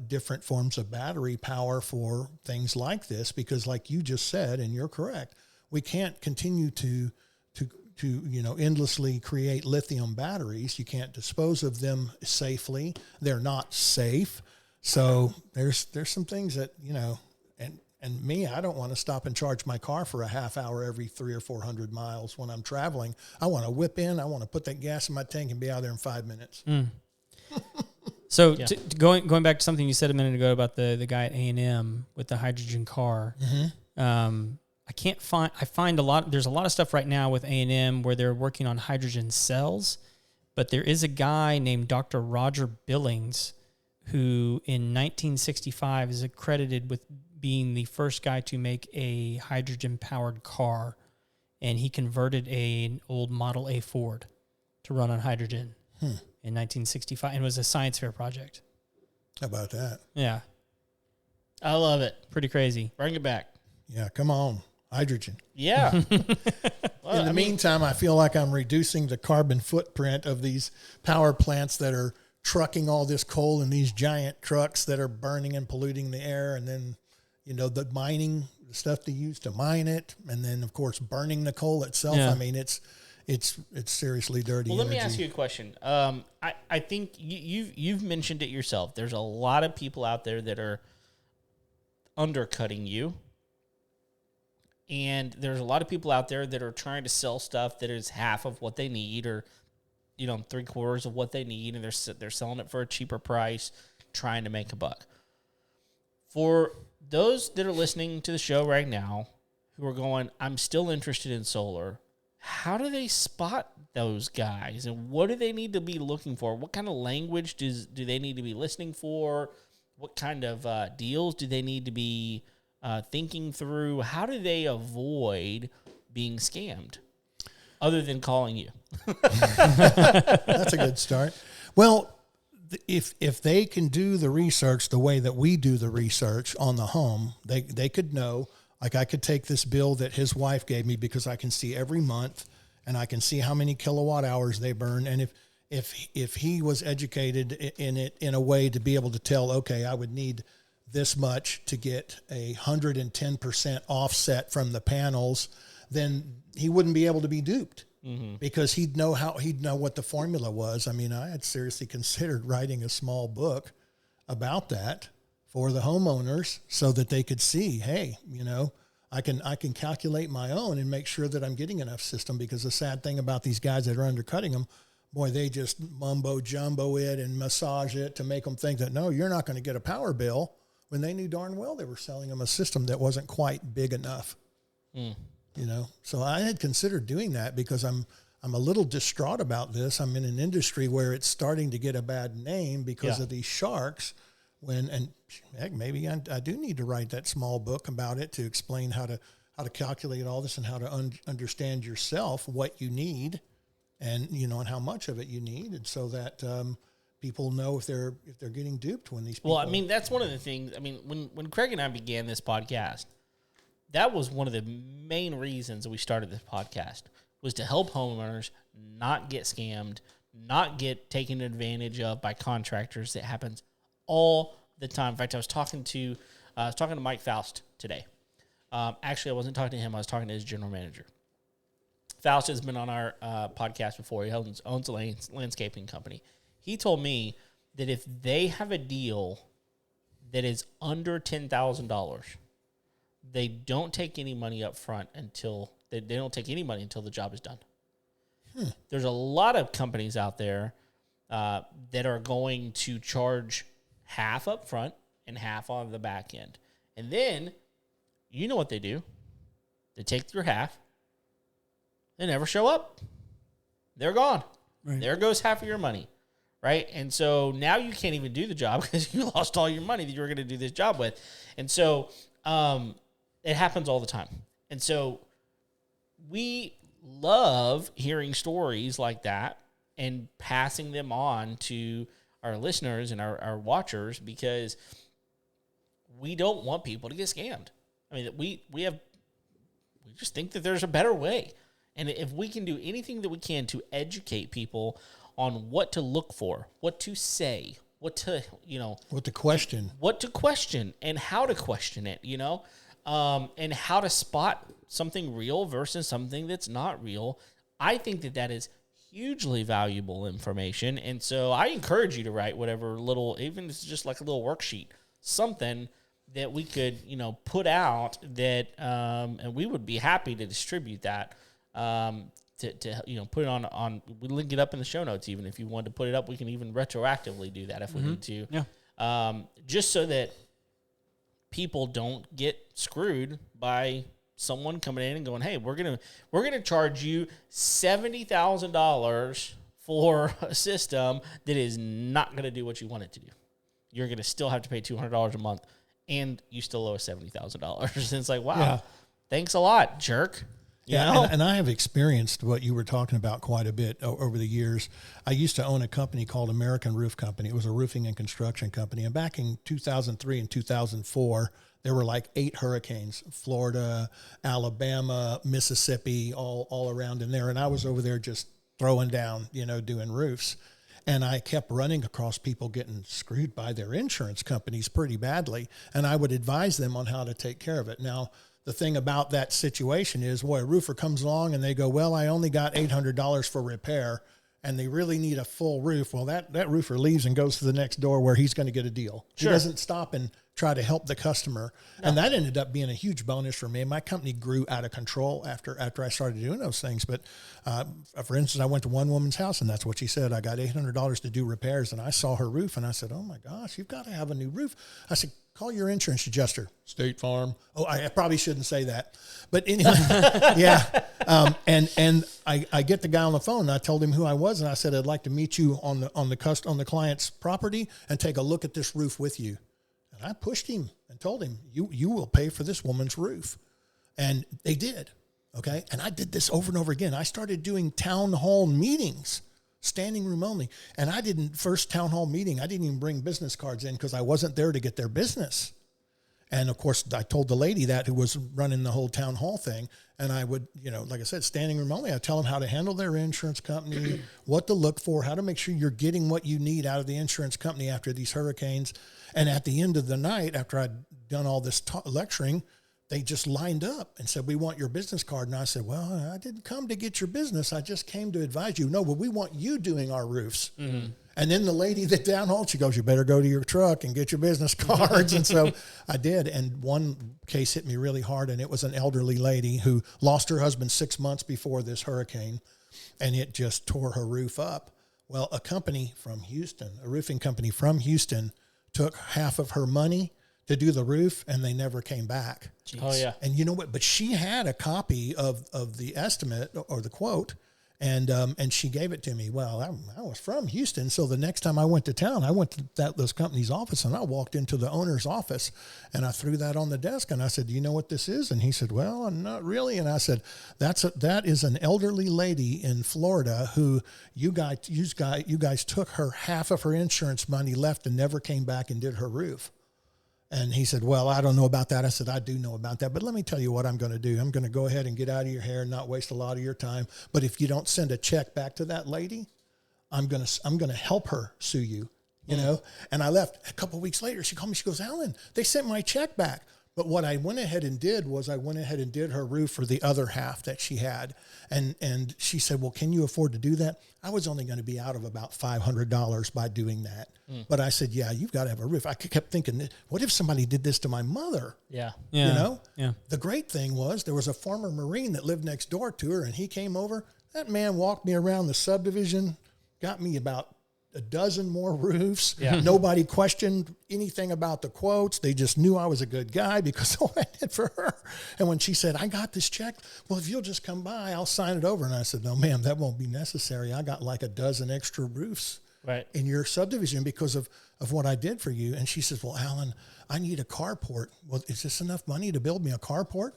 different forms of battery power for things like this, because like you just said, and you're correct, we can't continue to endlessly create lithium batteries. You can't dispose of them safely. They're not safe. So there's some things that, and me, I don't want to stop and charge my car for a half hour every 300 or 400 miles when I'm traveling. I want to whip in, I want to put that gas in my tank and be out there in 5 minutes. So going back to something you said a minute ago about the guy at A&M with the hydrogen car, I find there's a lot of stuff right now with A&M where they're working on hydrogen cells, but there is a guy named Dr. Roger Billings who in 1965 is accredited with being the first guy to make a hydrogen powered car, and he converted an old Model A Ford to run on hydrogen. In 1965, and it was a science fair project. How about that? Yeah. I love it. Pretty crazy. Bring it back. Yeah, come on. Hydrogen. Yeah. Well, in the meantime, I feel like I'm reducing the carbon footprint of these power plants that are trucking all this coal in these giant trucks that are burning and polluting the air. And then, the mining, the stuff they use to mine it. And then, of course, burning the coal itself. Yeah. I mean, it's seriously dirty. Well, let me ask you a question. I think you've mentioned it yourself. There's a lot of people out there that are undercutting you, and there's a lot of people out there that are trying to sell stuff that is half of what they need, or 3/4 of what they need, and they're selling it for a cheaper price, trying to make a buck. For those that are listening to the show right now, who are going, I'm still interested in solar. How do they spot those guys, and what do they need to be looking for? What kind of language do they need to be listening for? What kind of deals do they need to be thinking through? How do they avoid being scammed, other than calling you? That's a good start. Well, if they can do the research the way that we do the research on the home, they could know. Like I could take this bill that his wife gave me because I can see every month, and I can see how many kilowatt hours they burn. And if he was educated in it in a way to be able to tell, okay, I would need this much to get 110% offset from the panels, then he wouldn't be able to be duped because he'd know what the formula was. I mean, I had seriously considered writing a small book about that for the homeowners so that they could see, hey, I can calculate my own and make sure that I'm getting enough system, because the sad thing about these guys that are undercutting them, boy, they just mumbo jumbo it and massage it to make them think that, no, you're not going to get a power bill, when they knew darn well they were selling them a system that wasn't quite big enough. So I had considered doing that because I'm a little distraught about this. I'm in an industry where it's starting to get a bad name because of these sharks. And heck, maybe I do need to write that small book about it to explain how to calculate all this and how to understand yourself, what you need, and and how much of it you need, and so that people know if they're getting duped when these people. Well, I mean, that's one of the things. I mean, when Craig and I began this podcast, that was one of the main reasons that we started this podcast, was to help homeowners not get scammed, not get taken advantage of by contractors. That happens all the time. In fact, I was talking to Mike Faust today. Actually, I wasn't talking to him. I was talking to his general manager. Faust has been on our podcast before. He owns a landscaping company. He told me that if they have a deal that is under $10,000, they don't take any money up front until they don't take any money until the job is done. There's a lot of companies out there that are going to charge half up front and half on the back end. And then, you know what they do? They take your half. They never show up. They're gone. Right. There goes half of your money, right? And so now you can't even do the job because you lost all your money that you were going to do this job with. And so it happens all the time. And so we love hearing stories like that and passing them on to our listeners and our watchers, because we don't want people to get scammed. I mean, we just think that there's a better way. And if we can do anything that we can to educate people on what to look for, what to say, what to question, and how to question it, and how to spot something real versus something that's not real, I think that is hugely valuable information. And so I encourage you to write whatever little, even if it's just like a little worksheet, something that we could, put out that, and we would be happy to distribute that, to put it on, we link it up in the show notes. Even if you want to put it up, we can even retroactively do that if we need to. Yeah. Just so that people don't get screwed by someone coming in and going, hey, we're gonna charge you $70,000 for a system that is not gonna do what you want it to do. You're gonna still have to pay $200 a month, and you still owe us $70,000. And it's like, wow, thanks a lot, jerk. And I have experienced what you were talking about quite a bit over the years. I used to own a company called American Roof Company. It was a roofing and construction company. And back in 2003 and 2004, there were like 8 hurricanes, Florida, Alabama, Mississippi, all around in there. And I was over there just throwing down, doing roofs. And I kept running across people getting screwed by their insurance companies pretty badly. And I would advise them on how to take care of it. Now, the thing about that situation is, a roofer comes along and they go, well, I only got $800 for repair, and they really need a full roof. Well, that roofer leaves and goes to the next door where he's going to get a deal. Sure. He doesn't stop and try to help the customer. No. And that ended up being a huge bonus for me. My company grew out of control after I started doing those things. But for instance, I went to one woman's house, and that's what she said. I got $800 to do repairs, and I saw her roof, and I said, oh my gosh, you've got to have a new roof. I said, call your insurance adjuster. State Farm. Oh, I probably shouldn't say that. But anyway, yeah. And I get the guy on the phone, and I told him who I was, and I said, I'd like to meet you on the client's property and take a look at this roof with you. And I pushed him and told him, you will pay for this woman's roof. And they did. Okay. And I did this over and over again. I started doing town hall meetings, standing room only. And first town hall meeting, I didn't even bring business cards in because I wasn't there to get their business. And of course, I told the lady that who was running the whole town hall thing. And I would, like I said, standing room only, I'd tell them how to handle their insurance company, what to look for, how to make sure you're getting what you need out of the insurance company after these hurricanes. And at the end of the night, after I'd done all this lecturing, they just lined up and said, we want your business card. And I said, well, I didn't come to get your business. I just came to advise you. No, but we want you doing our roofs. Mm-hmm. And then the lady that downhauled, she goes, you better go to your truck and get your business cards. And so I did. And one case hit me really hard, and it was an elderly lady who lost her husband 6 months before this hurricane, and it just tore her roof up. Well, a company from Houston, a roofing company from Houston, took half of her money to do the roof, and they never came back. Jeez. Oh, yeah. And you know what? But she had a copy of the estimate or the quote, and she gave it to me. Well, I was from Houston, so the next time I went to town, I went to this company's office, and I walked into the owner's office, and I threw that on the desk, and I said, "Do you know what this is?" And he said, "Well, not really." And I said, "That is an elderly lady in Florida who you guys took her half of her insurance money, left, and never came back and did her roof." And he said, "Well, I don't know about that." I said, "I do know about that, but let me tell you what I'm going to do. I'm going to go ahead and get out of your hair and not waste a lot of your time. But if you don't send a check back to that lady, I'm going to help her sue you, you know?" And I left. A couple of weeks later, she called me. She goes, "Alan, they sent my check back." But what I went ahead and did was I went ahead and did her roof for the other half that she had. And she said, "Well, can you afford to do that?" I was only going to be out of about $500 by doing that. But I said, "Yeah, you've got to have a roof." I kept thinking, what if somebody did this to my mother? Yeah. Yeah. You know? Yeah. The great thing was there was a former Marine that lived next door to her, and he came over. That man walked me around the subdivision, got me about a dozen more roofs. Yeah. Nobody questioned anything about the quotes. They just knew I was a good guy because of what I did for her. And when she said, "I got this check, well, if you'll just come by, I'll sign it over." And I said, "No, ma'am, that won't be necessary. I got like a dozen extra roofs in your subdivision because of what I did for you." And she says, "Well, Alan, I need a carport." "Well, is this enough money to build me a carport?"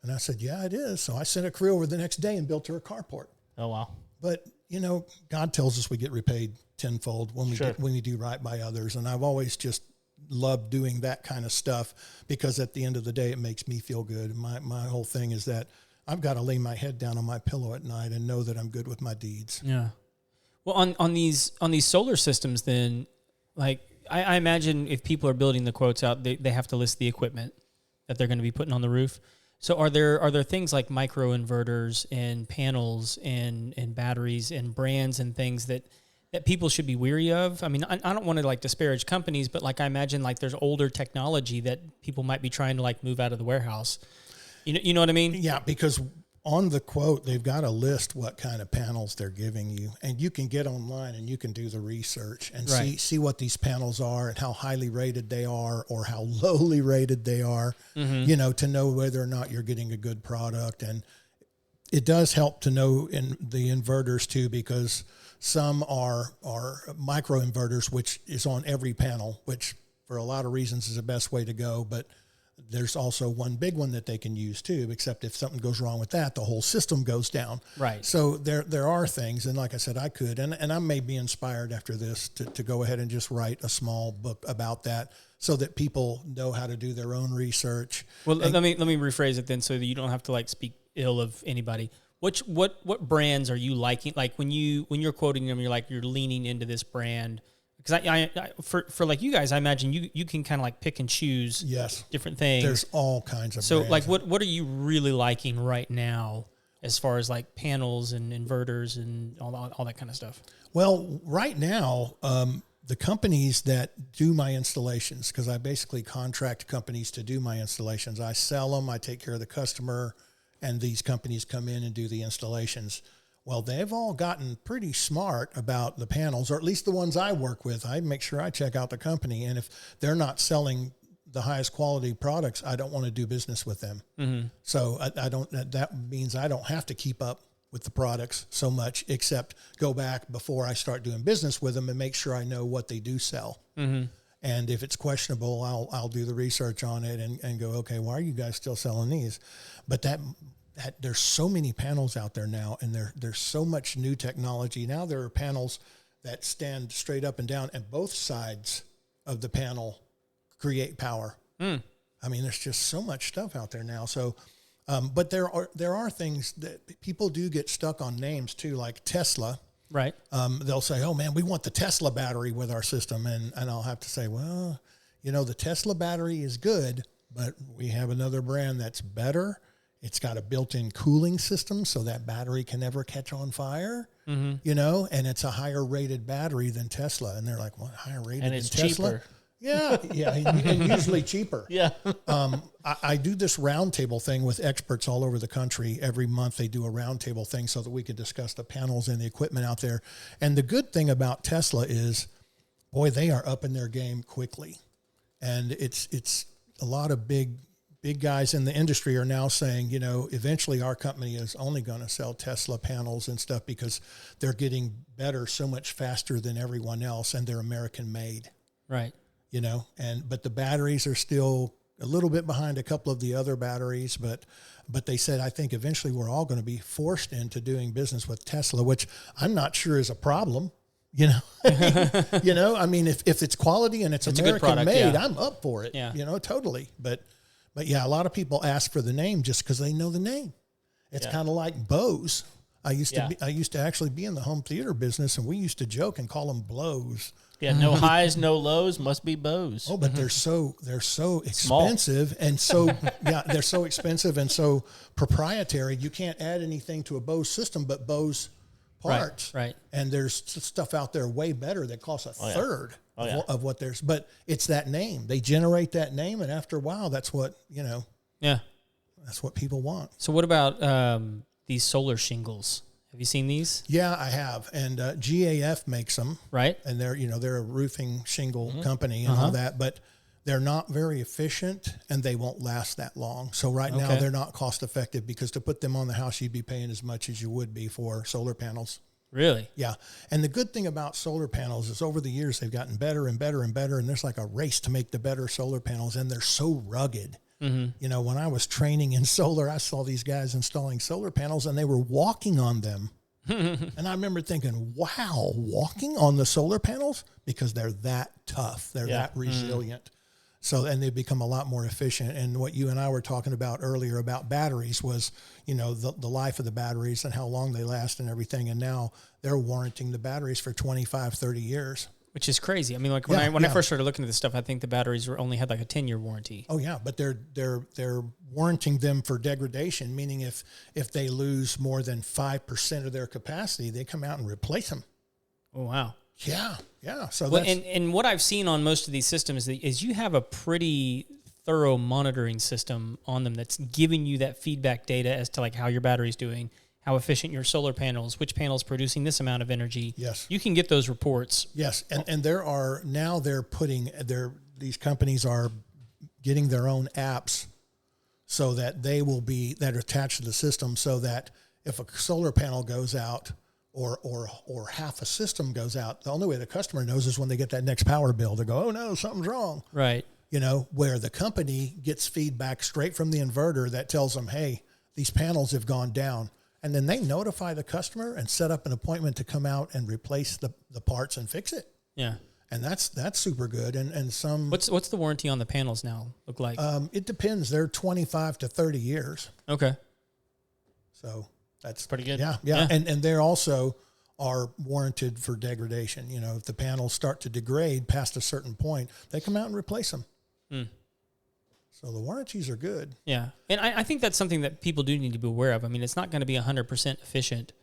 And I said, "Yeah, it is." So I sent a crew over the next day and built her a carport. Oh, wow. But, you know, God tells us we get repaid tenfold when we do right by others. And I've always just loved doing that kind of stuff because at the end of the day, it makes me feel good. My whole thing is that I've got to lay my head down on my pillow at night and know that I'm good with my deeds. Yeah. Well, on these solar systems, then, like, I imagine if people are building the quotes out, they have to list the equipment that they're going to be putting on the roof. So are there things like micro inverters and panels and batteries and brands and things that people should be weary of? I mean, I don't want to like disparage companies, but like I imagine like there's older technology that people might be trying to like move out of the warehouse. You know what I mean? Yeah, because on the quote, they've got to list what kind of panels they're giving you. And you can get online and you can do the research and see what these panels are and how highly rated they are or how lowly rated they are, you know, to know whether or not you're getting a good product. And it does help to know in the inverters too, because some are micro inverters, which is on every panel, which for a lot of reasons is the best way to go. But there's also one big one that they can use too, except if something goes wrong with that, the whole system goes down. Right. So there are things, and like I said, I could, and I may be inspired after this to go ahead and just write a small book about that so that people know how to do their own research. Well, let me rephrase it then so that you don't have to like speak ill of anybody. What brands are you liking? Like when you're quoting them, you're leaning into this brand. Because I for like you guys, I imagine you can kind of like pick and choose different things. There's all kinds of so brands. like what are you really liking right now as far as like panels and inverters and all that kind of stuff? Well, right now, the companies that do my installations, because I basically contract companies to do my installations. I sell them, I take care of the customer, and these companies come in and do the installations. Well, they've all gotten pretty smart about the panels, or at least the ones I work with. I make sure I check out the company, and if they're not selling the highest quality products, I don't want to do business with them. Mm-hmm. So I don't. That means I don't have to keep up with the products so much, except go back before I start doing business with them and make sure I know what they do sell. Mm-hmm. And if it's questionable, I'll do the research on it and go, okay, why are you guys still selling these? But that there's so many panels out there now, and there's so much new technology. Now there are panels that stand straight up and down, and both sides of the panel create power. I mean, there's just so much stuff out there now. So, but there are things that people do get stuck on names too, like Tesla. Right. They'll say, "Oh man, we want the Tesla battery with our system," and I'll have to say, well, you know, the Tesla battery is good, but we have another brand that's better It's got a built-in cooling system so that battery can never catch on fire, you know, and it's a higher rated battery than Tesla. And they're like, what, higher rated And than it's Tesla? cheaper. Yeah, and usually cheaper. Yeah. I do this roundtable thing with experts all over the country. Every month they do a roundtable thing so that we could discuss the panels and the equipment out there. And the good thing about Tesla is, boy, they are up in their game quickly. And it's a lot of big guys in the industry are now saying, you know, eventually our company is only going to sell Tesla panels and stuff because they're getting better so much faster than everyone else, and they're American made. Right. You know, but the batteries are still a little bit behind a couple of the other batteries, but they said, I think eventually we're all going to be forced into doing business with Tesla, which I'm not sure is a problem. You know, you know, I mean, if it's quality and it's American product, made, yeah. I'm up for it. Yeah. You know, totally. But yeah, a lot of people ask for the name just because they know the name. It's kind of like Bose. I used to actually be in the home theater business, and we used to joke and call them blows. Yeah, no highs, no lows, must be Bose. Oh, but they're so expensive and so they're so expensive and so proprietary. You can't add anything to a Bose system but Bose parts. Right. And there's stuff out there way better that costs a third of what there's. But it's that name. They generate that name, and after a while, that's what that's what people want. So what about these solar shingles? Have you seen these? Yeah, I have, and GAF makes them, right? And they're a roofing shingle company and all that, but they're not very efficient and they won't last that long. So now they're not cost effective because to put them on the house, you'd be paying as much as you would be for solar panels. Really? Yeah. And the good thing about solar panels is over the years they've gotten better and better and better, and there's like a race to make the better solar panels, and they're so rugged. You know, when I was training in solar, I saw these guys installing solar panels and they were walking on them. And I remember thinking, wow, walking on the solar panels? Because they're that tough. They're that resilient. So, and they become a lot more efficient. And what you and I were talking about earlier about batteries was, you know, the life of the batteries and how long they last and everything. And now they're warranting the batteries for 25, 30 years. Which is crazy. I mean, like when I first started looking at this stuff, I think the batteries only had like a 10-year warranty. Oh yeah, but they're warranting them for degradation, meaning if they lose more than 5% of their capacity, they come out and replace them. Oh wow. Yeah. So and what I've seen on most of these systems is you have a pretty thorough monitoring system on them that's giving you that feedback data as to like how your battery's doing, how efficient your solar panels, which panel's producing this amount of energy. Yes. You can get those reports. Yes. And these companies are getting their own apps so that that are attached to the system, so that if a solar panel goes out or half a system goes out, the only way the customer knows is when they get that next power bill. They go, oh no, something's wrong. Right. You know, where the company gets feedback straight from the inverter that tells them, hey, these panels have gone down. And then they notify the customer and set up an appointment to come out and replace the parts and fix it. Yeah. And that's super good. And some... What's the warranty on the panels now look like? It depends. They're 25 to 30 years. Okay. So that's pretty good. Yeah. And they also are warranted for degradation. You know, if the panels start to degrade past a certain point, they come out and replace them. So the warranties are good. Yeah. And I think that's something that people do need to be aware of. I mean, it's not going to be 100% efficient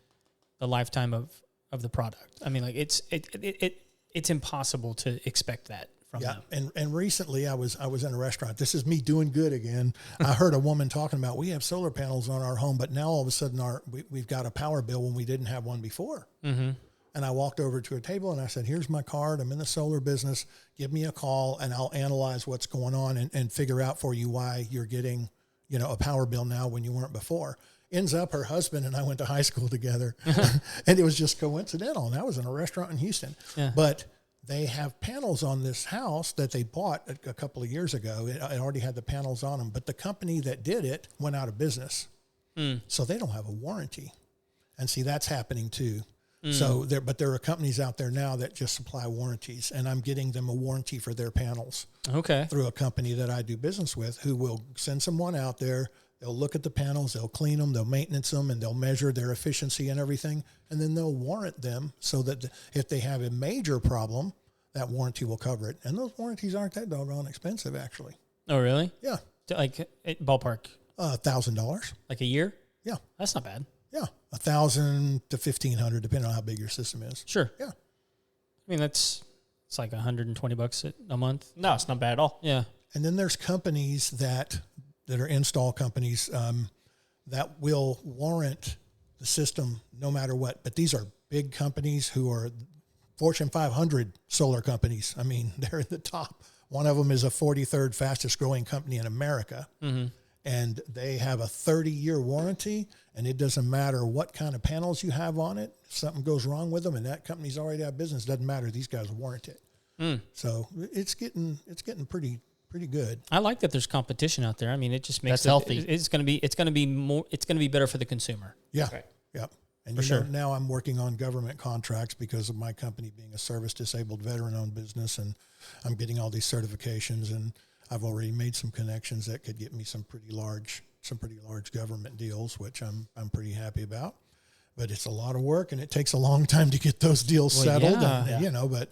the lifetime of the product. I mean, like it's impossible to expect that from them. And recently I was in a restaurant. This is me doing good again. I heard a woman talking about, we have solar panels on our home, but now all of a sudden we've got a power bill when we didn't have one before. Mm-hmm. And I walked over to a table and I said, here's my card. I'm in the solar business. Give me a call and I'll analyze what's going on and figure out for you why you're getting, you know, a power bill now when you weren't before. Ends up her husband and I went to high school together. And it was just coincidental. And I was in a restaurant in Houston. Yeah. But they have panels on this house that they bought a couple of years ago. It already had the panels on them. But the company that did it went out of business. So they don't have a warranty. And see, that's happening too. So there are companies out there now that just supply warranties, and I'm getting them a warranty for their panels. Okay. Through a company that I do business with, who will send someone out there. They'll look at the panels, they'll clean them, they'll maintenance them, and they'll measure their efficiency and everything, and then they'll warrant them so that if they have a major problem, that warranty will cover it. And those warranties aren't that doggone expensive, actually. Oh, really? Yeah. Like ballpark. $1,000. Like a year? Yeah. That's not bad. Yeah. 1,000 to 1,500, depending on how big your system is. Sure. Yeah. I mean, it's like $120 a month. No, it's not bad at all. Yeah. And then there's companies that are install companies that will warrant the system no matter what. But these are big companies who are Fortune 500 solar companies. I mean, they're in the top. One of them is a 43rd fastest growing company in America. Mm-hmm. And they have a 30-year warranty, and it doesn't matter what kind of panels you have on it. If something goes wrong with them and that company's already out of business, doesn't matter. These guys warrant it. So it's getting pretty good. I like that there's competition out there. I mean, it just makes That's healthy. It's going to be better for the consumer. Yeah. Right. Yep. And For you know, sure. now I'm working on government contracts because of my company being a service-disabled veteran-owned business, and I'm getting all these certifications, and I've already made some connections that could get me some pretty large government deals, which I'm pretty happy about. But it's a lot of work, and it takes a long time to get those deals settled. yeah. And, you know, but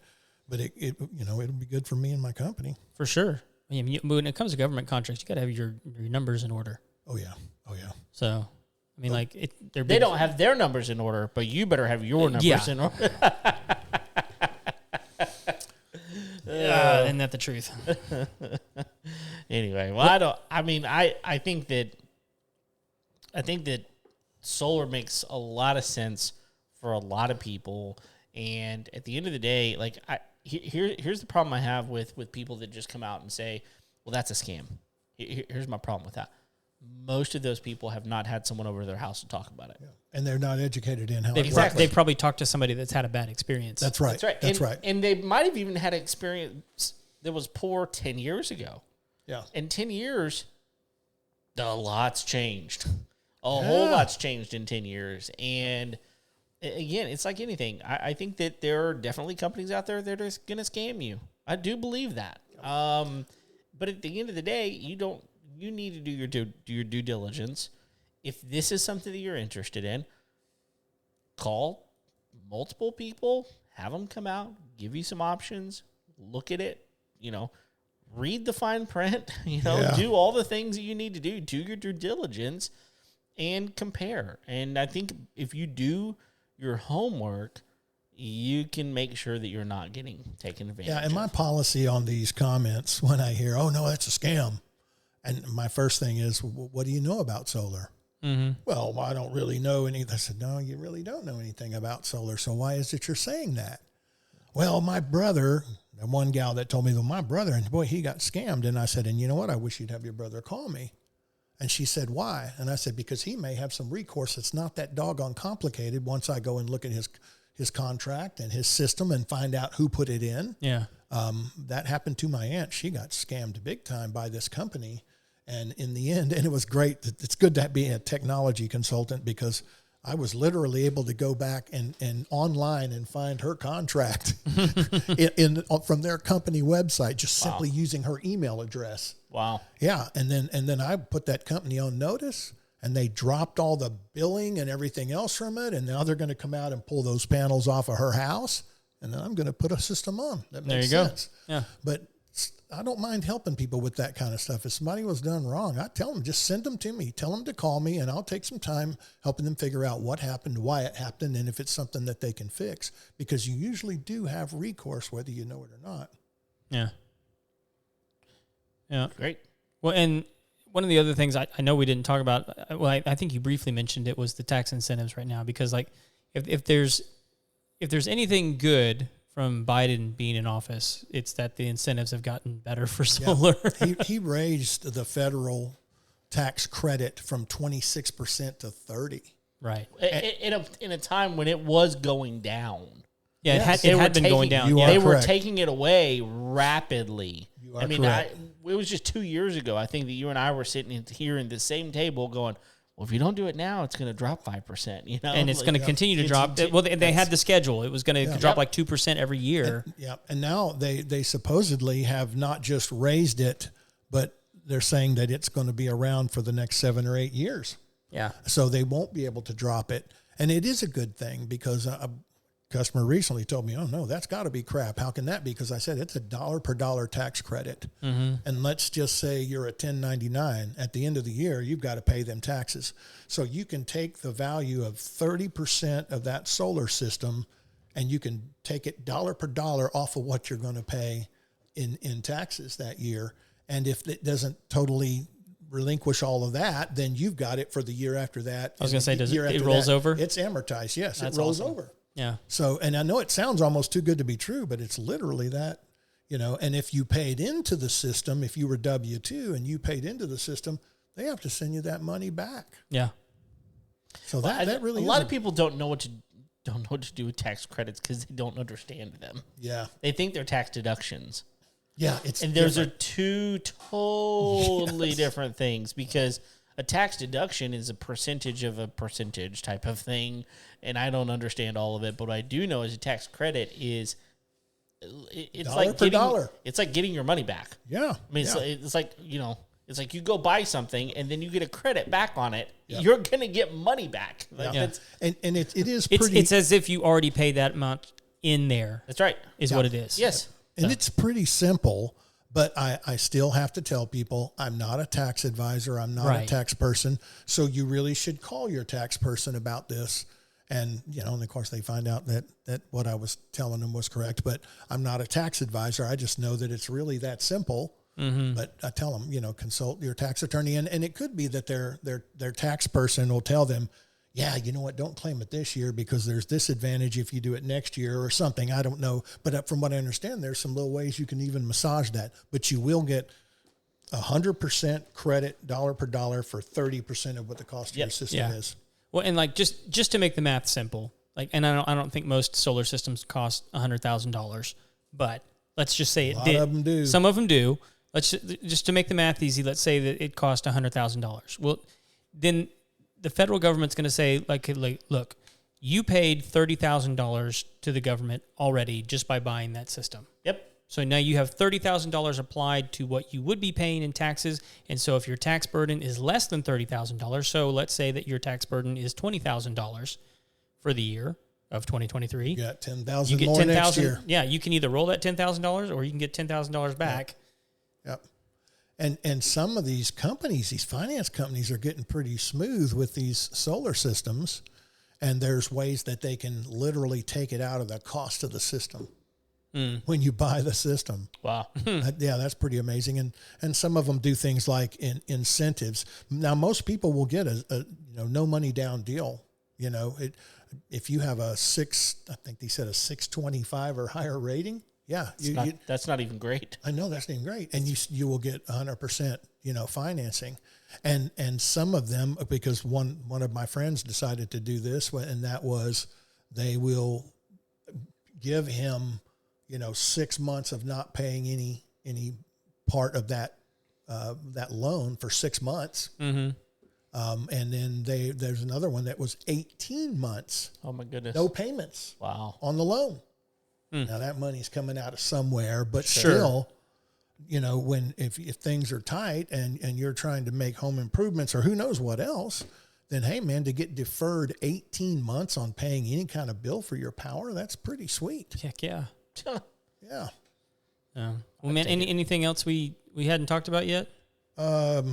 it it'll be good for me and my company. For sure. I mean, when it comes to government contracts, you got to have your numbers in order. Oh yeah. So, I mean, like They don't have their numbers in order, but you better have your numbers in order. Isn't that the truth? Anyway, well, I think that solar makes a lot of sense for a lot of people, and at the end of the day, like here's the problem I have with people that just come out and say, well, that's a scam. Here's my problem with that. Most of those people have not had someone over to their house to talk about it. Yeah. And they're not educated in how it Exactly. works. They've probably talked to somebody that's had a bad experience. That's right. That's right. And they might have even had an experience that was poor 10 years ago. Yeah. In 10 years, a lot's changed. A whole lot's changed in 10 years. And again, it's like anything. I think that there are definitely companies out there that are going to scam you. I do believe that. But at the end of the day, you need to do your due diligence. If this is something that you're interested in, call multiple people, have them come out, give you some options, look at it, read the fine print, do all the things that you need to do your due diligence and compare. And I think if you do your homework, you can make sure that you're not getting taken advantage of. Yeah, and my policy on these comments when I hear, oh, no, that's a scam. And my first thing is, what do you know about solar? Mm-hmm. Well, I don't really know anything. I said, no, you really don't know anything about solar. So why is it you're saying that? Well, my brother, the one gal that told me, well, my brother, and boy, he got scammed. And I said, and you know what? I wish you'd have your brother call me. And she said, why? And I said, because he may have some recourse. It's not that doggone complicated once I go and look at his contract and his system and find out who put it in. Yeah. That happened to my aunt. She got scammed big time by this company. And in the end, and it was great. It's good to be a technology consultant because I was literally able to go back and online and find her contract from their company website, just simply using her email address. Wow. Yeah. And then I put that company on notice, and they dropped all the billing and everything else from it. And now they're going to come out and pull those panels off of her house. And then I'm going to put a system on. That makes sense. Yeah. But I don't mind helping people with that kind of stuff. If somebody was done wrong, I tell them, just send them to me. Tell them to call me, and I'll take some time helping them figure out what happened, why it happened, and if it's something that they can fix. Because you usually do have recourse, whether you know it or not. Yeah. Yeah. Great. Well, and one of the other things I know we didn't talk about, I think you briefly mentioned it, was the tax incentives right now. Because like if there's anything good from Biden being in office, it's that the incentives have gotten better for solar. Yeah. He raised the federal tax credit from 26% to 30%. Right. In a time when it was going down. Yeah, Yes. it had been going down. You are They were correct. taking it away rapidly. You are I mean, correct. it was just 2 years ago. I think that you and I were sitting here in the same table going, well, if you don't do it now, it's going to drop 5%, And it's going to continue to drop. Well, they had the schedule. It was going to drop like 2% every year. And now they supposedly have not just raised it, but they're saying that it's going to be around for the next 7 or 8 years. Yeah. So they won't be able to drop it. And it is a good thing because customer recently told me, oh, no, that's got to be crap. How can that be? Because I said it's $1 per dollar tax credit. Mm-hmm. And let's just say you're a 1099. At the end of the year, you've got to pay them taxes. So you can take the value of 30% of that solar system and you can take it dollar per dollar off of what you're going to pay in taxes that year. And if it doesn't totally relinquish all of that, then you've got it for the year after that. I was going to say, it rolls over? It's amortized. Yes, That's it rolls awesome. over. Yeah. So, and I know it sounds almost too good to be true, but it's literally that, and if you paid into the system, if you were W-2 and you paid into the system, they have to send you that money back. Yeah. So that really a lot of people don't know what to do with tax credits because they don't understand them. Yeah. They think they're tax deductions. Yeah, those are two totally different things, because a tax deduction is a percentage of a percentage type of thing, and I don't understand all of it. But what I do know is a tax credit is it's dollar like per dollar. It's like getting your money back. Yeah, I mean, it's like it's like you go buy something and then you get a credit back on it. Yep. You're gonna get money back. Like and it is pretty. It's as if you already paid that amount in there. That's right. Is what it is. Yes. And it's pretty simple, but I still have to tell people I'm not a tax advisor. I'm not a tax person. So you really should call your tax person about this. And, and of course they find out that what I was telling them was correct, but I'm not a tax advisor. I just know that it's really that simple. Mm-hmm. But I tell them, consult your tax attorney. And it could be that their tax person will tell them, yeah, you know what, don't claim it this year because there's this advantage if you do it next year or something. I don't know. But from what I understand, there's some little ways you can even massage that. But you will get 100% credit dollar per dollar for 30% of what the cost of your system is. Well, and like just to make the math simple, and I don't think most solar systems cost $100,000, but let's just say it did. A lot of them do. Some of them do. Let's just to make the math easy. Let's say that it cost $100,000. Well, then the federal government's going to say, like, look, you paid $30,000 to the government already just by buying that system. Yep. So now you have $30,000 applied to what you would be paying in taxes. And so if your tax burden is less than $30,000, so let's say that your tax burden is $20,000 for the year of 2023. You got $10,000 more next year. Yeah, you can either roll that $10,000 or you can get $10,000 back. Yep. And some of these companies, these finance companies, are getting pretty smooth with these solar systems, and there's ways that they can literally take it out of the cost of the system when you buy the system. Wow. That's pretty amazing. And some of them do things like incentives. Now, most people will get a no money down deal. If you have I think they said a 625 or higher rating. Yeah, that's not even great. I know that's not even great, and you will get 100%, financing, and some of them, because one of my friends decided to do this, and that was they will give him 6 months of not paying any part of that loan for 6 months, and then there's another one that was 18 months. Oh my goodness, no payments. Wow, on the loan. Now that money's coming out of somewhere, but still, if things are tight and you're trying to make home improvements or who knows what else, then hey man, to get deferred 18 months on paying any kind of bill for your power, that's pretty sweet. Heck yeah. Yeah. Well, man, anything else we hadn't talked about yet? That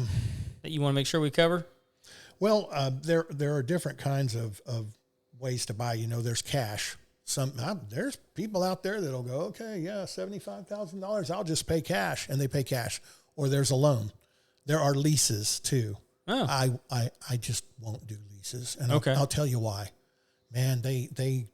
you want to make sure we cover? Well, there are different kinds of ways to buy. There's cash. There's people out there that'll go, okay, yeah, $75,000. I'll just pay cash, and they pay cash. Or there's a loan. There are leases too. Oh. I just won't do leases, and I'll tell you why. Man, they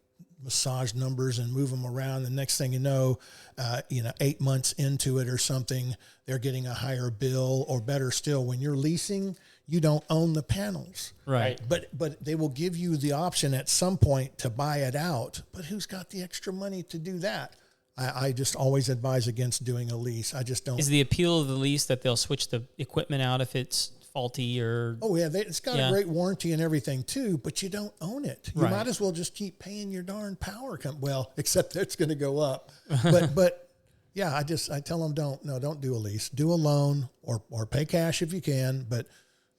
massage numbers and move them around. The next thing you know, 8 months into it or something, they're getting a higher bill. Or better still, when you're leasing, you don't own the panels. Right. But they will give you the option at some point to buy it out. But who's got the extra money to do that? I just always advise against doing a lease. I just don't. Is the appeal of the lease that they'll switch the equipment out if it's faulty or? Oh yeah, it's got a great warranty and everything too, but you don't own it. You might as well just keep paying your darn power company. Well, except it's going to go up. But yeah, I tell them don't do a lease. Do a loan or pay cash if you can, but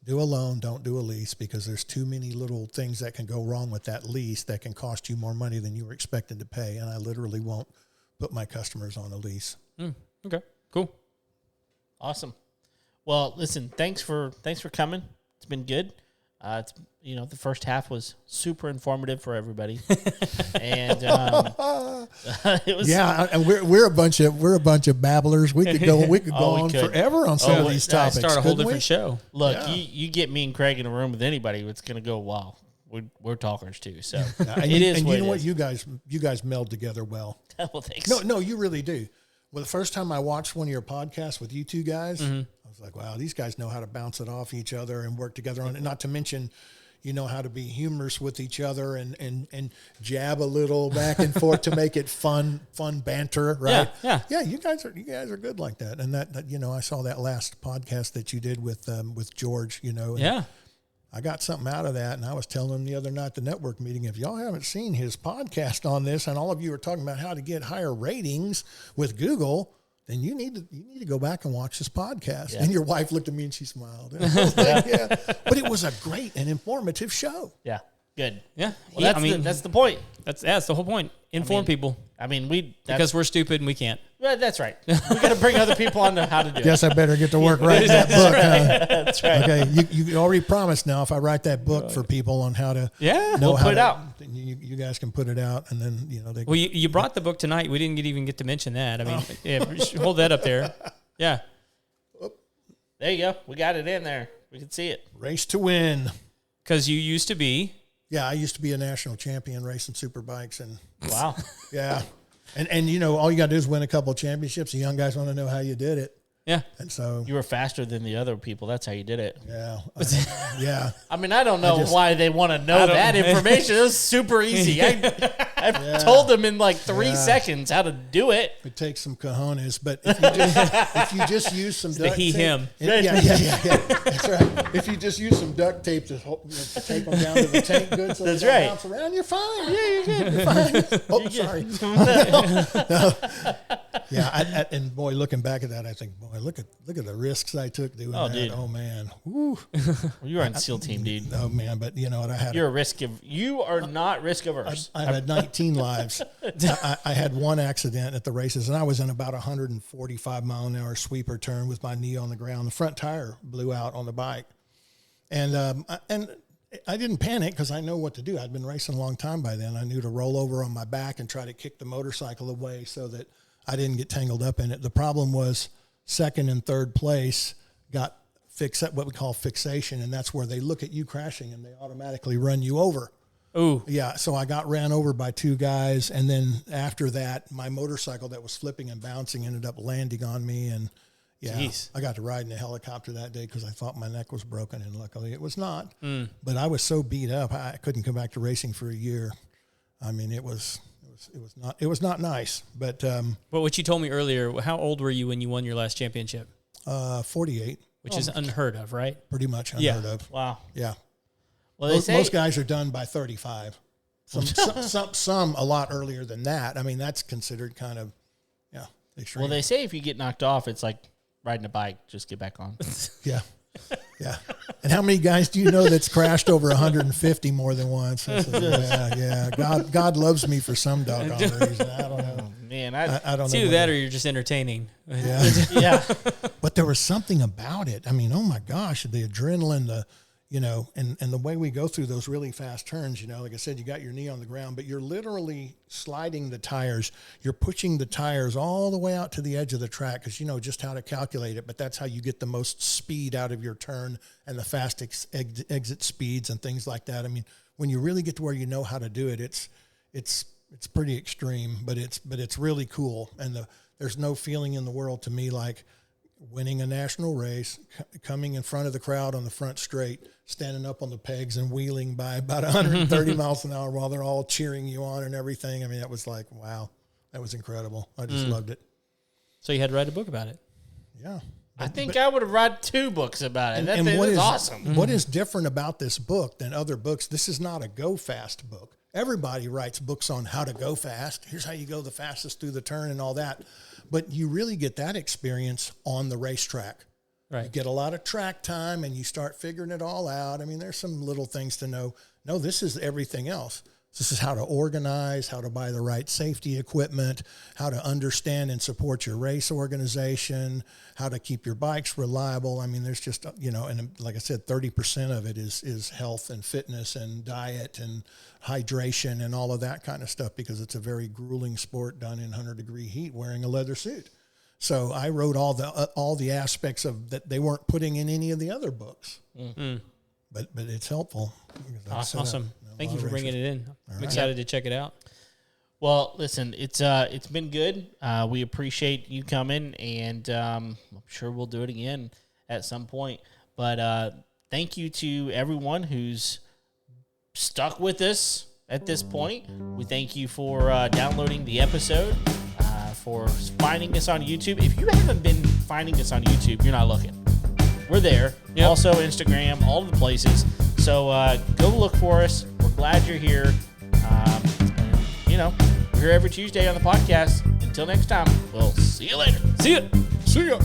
Do a loan, don't do a lease, because there's too many little things that can go wrong with that lease that can cost you more money than you were expected to pay. And I literally won't put my customers on a lease. Okay, cool. Awesome. Well, listen, thanks for coming. It's been good. It's the first half was super informative for everybody, and it was. Yeah, and we're a bunch of babblers. We could go on forever on some of these topics. Start a whole different show. Look, you get me and Craig in a room with anybody, it's going to go wow. We're talkers too, so it is. And you know what, you guys meld together well. Well, thanks. No, you really do. Well, the first time I watched one of your podcasts with you two guys, I was like, wow, these guys know how to bounce it off each other and work together on it. Not to mention, you know how to be humorous with each other and jab a little back and forth to make it fun banter, right? Yeah. You guys are good like that. And that I saw that last podcast that you did with George, and I got something out of that, and I was telling him the other night at the network meeting, if y'all haven't seen his podcast on this, and all of you are talking about how to get higher ratings with Google, then you need to go back and watch this podcast. Yeah. And your wife looked at me and she smiled. And I was like, yeah. But it was a great and informative show. Yeah. Good. Yeah. Well, that's the point. That's the whole point. Inform people. Because we're stupid and we can't. Well, that's right. We got to bring other people on to how to do it. Guess I better get to work writing that book. That's right. Okay, you already promised now if I write that book for people on how to we'll put it out. You guys can put it out, and then they. Well, you brought the book tonight. We didn't even get to mention that. I mean, hold that up there. Yeah. There you go. We got it in there. We can see it. Race to Win. Because you used to be. Yeah, I used to be a national champion racing super bikes, and wow. Yeah. And all you got to do is win a couple of championships. The young guys want to know how you did it. Yeah. And so you were faster than the other people. That's how you did it. Yeah. Yeah. I mean, I don't know why they want to know that information. It was super easy. I told them in like 3 seconds how to do it. It takes some cojones, but if you just use some duct tape. Him. Yeah. That's right. If you just use some duct tape to tape them down to the tank good so they don't bounce around, you're fine. Yeah, you're good. You're fine. Oh, sorry. No. Yeah, and boy, looking back at that, I think, boy, look at the risks I took doing that. Dude. Oh man, woo. Well, you were on SEAL team, dude. Oh man, but you know what? You are not risk averse. I had 19 lives. I had one accident at the races, and I was in about 145 mile an hour sweeper turn with my knee on the ground. The front tire blew out on the bike, and I didn't panic because I know what to do. I'd been racing a long time by then. I knew to roll over on my back and try to kick the motorcycle away so that I didn't get tangled up in it. The problem was second and third place got what we call fixation, and that's where they look at you crashing and they automatically run you over. Ooh. Yeah, so I got ran over by two guys, and then after that, my motorcycle that was flipping and bouncing ended up landing on me, and Jeez. I got to ride in a helicopter that day because I thought my neck was broken, and luckily it was not. But I was so beat up, I couldn't come back to racing for a year. I mean, it was not nice. But what you told me earlier, how old were you when you won your last championship? 48. Which is unheard of, right? Pretty much unheard of. Wow. Yeah. Well, most guys are done by 35. Some a lot earlier than that. I mean, that's considered kind of, extreme. Well, they say if you get knocked off, it's like riding a bike. Just get back on. Yeah. Yeah. And how many guys do you know that's crashed over 150 more than once? Yeah. God loves me for some doggone reason. I don't know. Man, I don't know. It's either that or you're just entertaining. Yeah. Yeah. But there was something about it. I mean, oh my gosh, the adrenaline, and the way we go through those really fast turns, like I said, you got your knee on the ground, but you're literally sliding the tires. You're pushing the tires all the way out to the edge of the track because you know just how to calculate it, but that's how you get the most speed out of your turn and the fast exit speeds and things like that. I mean, when you really get to where you know how to do it, it's pretty extreme, but it's really cool. And there's no feeling in the world to me like winning a national race, coming in front of the crowd on the front straight, standing up on the pegs and wheeling by about 130 miles an hour while they're all cheering you on and everything. I mean, that was like, wow, that was incredible. I just loved it. So you had to write a book about it. Yeah. I think I would have read 2 books about it. That what is is awesome. What is different about this book than other books? This is not a go fast book. Everybody writes books on how to go fast. Here's how you go the fastest through the turn and all that. But you really get that experience on the racetrack. Right. You get a lot of track time and you start figuring it all out. I mean, there's some little things to know. No, this is everything else. This is how to organize, how to buy the right safety equipment, how to understand and support your race organization, how to keep your bikes reliable. I mean, there's just, and like I said, 30% of it is health and fitness and diet and hydration and all of that kind of stuff, because it's a very grueling sport done in 100-degree heat wearing a leather suit. So I wrote all the aspects of that they weren't putting in any of the other books. Mm-hmm. But it's helpful. Awesome. Thank you for bringing it in. I'm excited to check it out. Well, listen, it's been good. We appreciate you coming, and I'm sure we'll do it again at some point. But thank you to everyone who's stuck with us at this point. We thank you for downloading the episode, for finding us on YouTube. If you haven't been finding us on YouTube, you're not looking. We're there. Yep. Also Instagram, all the places. So go look for us. We're glad you're here. We're here every Tuesday on the podcast. Until next time, we'll see you later. See ya.